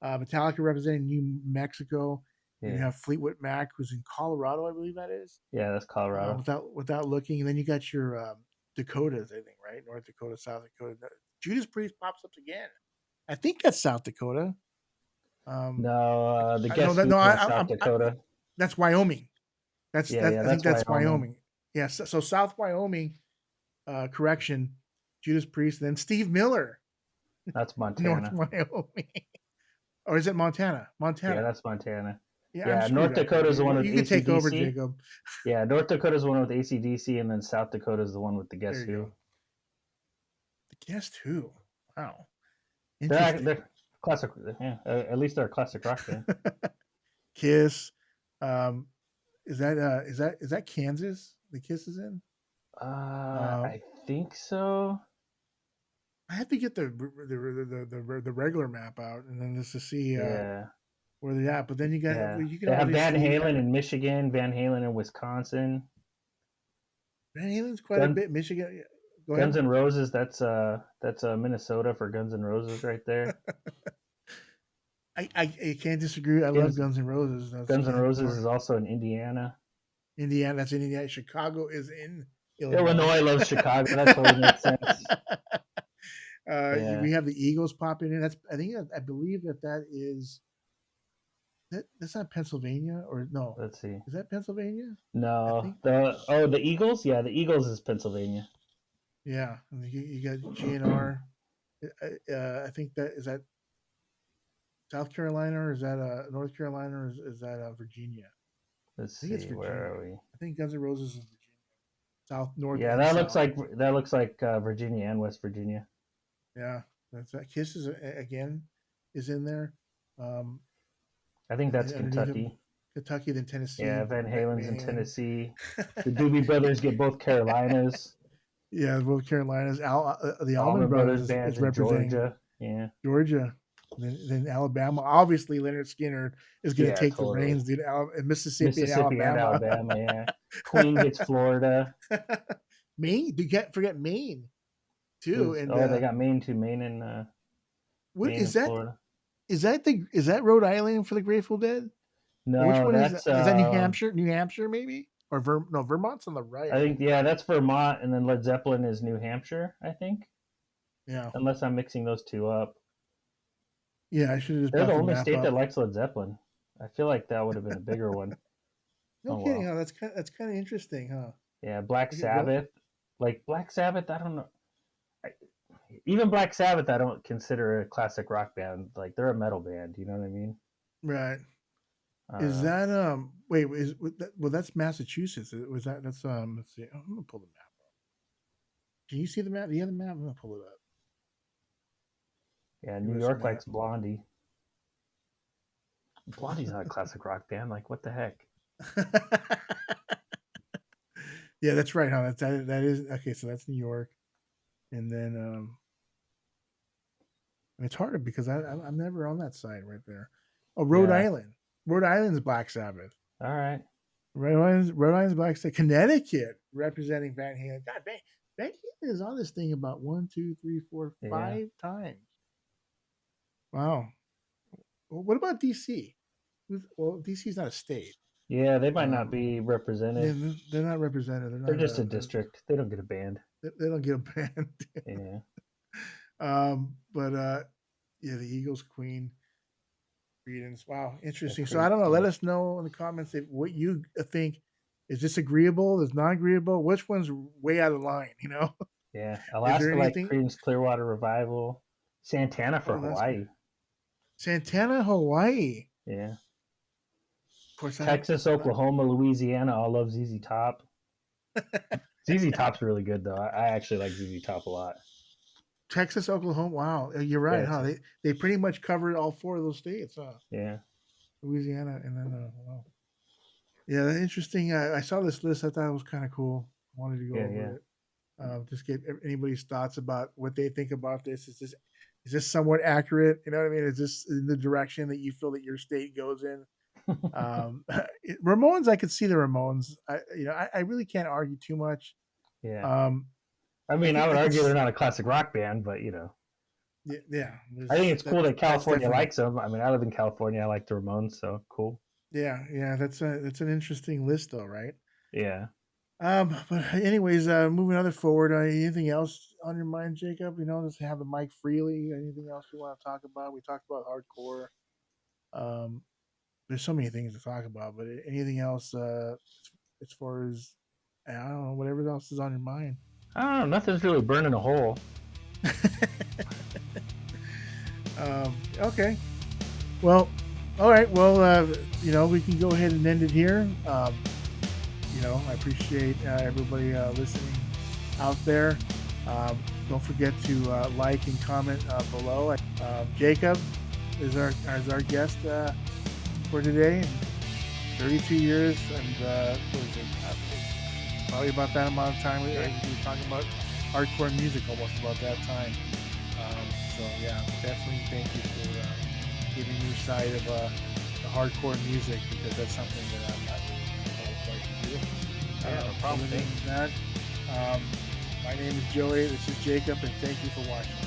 Metallica representing New Mexico. And you yeah, have Fleetwood Mac, who's in Colorado, I believe that is. yeah. That's Colorado. Without looking, and then you got your Dakotas, I think, right? North Dakota, South Dakota. Judas Priest pops up again. I think that's South Dakota. Um, No, the no, Guess Who's in South I, Dakota. that's Wyoming. Yeah, yeah, I think that's that's Wyoming. Wyoming. Yeah, so South Wyoming. Correction, Judas Priest, and then Steve Miller, That's North Montana. Wyoming, or is it Montana? Yeah, Montana. that's Montana. Yeah, I'm Yeah, screwed North up here. Dakota is the one with You can take over, AC/DC. Jacob. Yeah, North Dakota is the one with AC/DC, and then South Dakota is the one with the There Guess you Who. go. The Guest Who? Wow, They're interesting. classic. Yeah, at least they're a classic rock band. Kiss. Um, is that Kansas? The Kiss is in. Um, I think so. I have to get the regular map out and then just to see Yeah, where they're at. But then yeah. you can They have Van obviously Halen in Michigan, Van Halen in Wisconsin, Van Halen's quite a Gun, bit. Michigan. Go Guns ahead. N' Roses. That's Minnesota for Guns N' Roses right there. I can't disagree. I love Guns Guns N' Roses. Guns N' Yeah, Roses is also in Indiana. Indiana. That's in Indiana. Chicago is in Illinois. Illinois loves Chicago. That totally makes sense. Yeah. We have the Eagles popping in. I believe that is that's not Pennsylvania or no? Let's see. Is that Pennsylvania? I No, think. the Eagles. Yeah, the Eagles is Pennsylvania. Yeah. And you got GNR. I think that South Carolina, or is that North Carolina, or is that Virginia? Let's I think it's see, where Virginia. are we? I think Guns N' Roses is Virginia, South, North, Yeah, and South. that looks like Virginia and West Virginia. Yeah, that's that. Kiss is again is in there. Um, I think that's Underneath them, Kentucky. Kentucky, then Tennessee. Yeah, Van Halen's in Van Halen. Tennessee. The Doobie Brothers get both Carolinas. Yeah, both Carolinas. The Allman Allman Brothers Brothers bands is in representing Georgia. Yeah. Georgia. Then Alabama. Obviously, Leonard Skinner is going to Yeah, take the totally. reins, dude. Mississippi and Mississippi and Alabama. Alabama, yeah. Queen gets Florida. Maine. You can't forget Maine, too. And They got Maine too. Maine and what Maine is and that? Florida. Is that Rhode Island for the Grateful Dead? No, Or which one is that? that's Is that New Hampshire? New Hampshire, maybe? Or Vermont's on the right. I think that's Vermont, and then Led Zeppelin is New Hampshire, I think. Yeah. Unless I'm mixing those two up. Yeah, I should have just. They're the brought only map state up. that likes Led Zeppelin. I feel like that would have been a bigger one. No kidding, huh? That's kind of interesting, huh? Yeah, Black Sabbath. Like Black Sabbath, I don't know. Even Black Sabbath, I don't consider a classic rock band. Like they're a metal band. You know what I mean? Right. Is that wait, well that's Massachusetts. Was that's let's see. I'm gonna pull the map up. Can you see the map? Do you have the map? I'm gonna pull it up. Yeah, New York likes Blondie. Blondie's not a classic rock band. Like what the heck? Yeah, that's right, huh? That is okay, so that's New York. And then it's harder because I'm never on that side right there. Oh, Rhode Island. Rhode Island's Black Sabbath. All right. Rhode Island's Black Sabbath. Connecticut representing Van Halen. God, Van Halen is on this thing about 1, 2, 3, 4, 5 times. Wow. Well, what about DC? Well, DC's not a state. Yeah, they might not be represented. Yeah, they're not represented. They're just a district. They don't get a band. They don't get a band. Yeah. Yeah, the Eagles, Queen, Creedence. Wow, interesting. So I don't know. Let us know in the comments what you think. Is this agreeable? Is not agreeable? Which one's way out of line? You know? Yeah, Alaska like Creedence Clearwater Revival. Santana for Hawaii. Santana, Hawaii. Yeah. Of course, Texas, Oklahoma, Louisiana all love ZZ Top. ZZ Top's really good though. I actually like ZZ Top a lot. Texas, Oklahoma. Wow, you're right, huh? They pretty much covered all 4 of those states, huh? Yeah. Louisiana, and then wow. Yeah, interesting. I saw this list. I thought it was kind of cool. I wanted to go over it. Just get anybody's thoughts about what they think about this. Is this somewhat accurate? You know what I mean? Is this in the direction that you feel that your state goes in? Ramones, I could see the Ramones. I really can't argue too much. Yeah. I mean, I would argue they're not a classic rock band, but yeah. I think it's cool that California likes them. I mean, I live in California. I like the Ramones, so cool. Yeah. That's an interesting list, though, right? Yeah. But anyways, moving on forward. Anything else on your mind, Jacob? Just have the mic freely. Anything else you want to talk about? We talked about hardcore. There's so many things to talk about, but anything else as far as I don't know, whatever else is on your mind? I don't know. Nothing's really burning a hole. Okay. Well, all right. Well, we can go ahead and end it here. I appreciate everybody listening out there. Don't forget to like and comment below. Jacob is our guest for today. 32 years, and what is it? Probably about that amount of time. We were talking about hardcore music almost about that time. So yeah, definitely thank you for giving your side of the hardcore music, because that's something that I'm not really quite to do. No problem. My name is Joey. This is Jacob, and thank you for watching.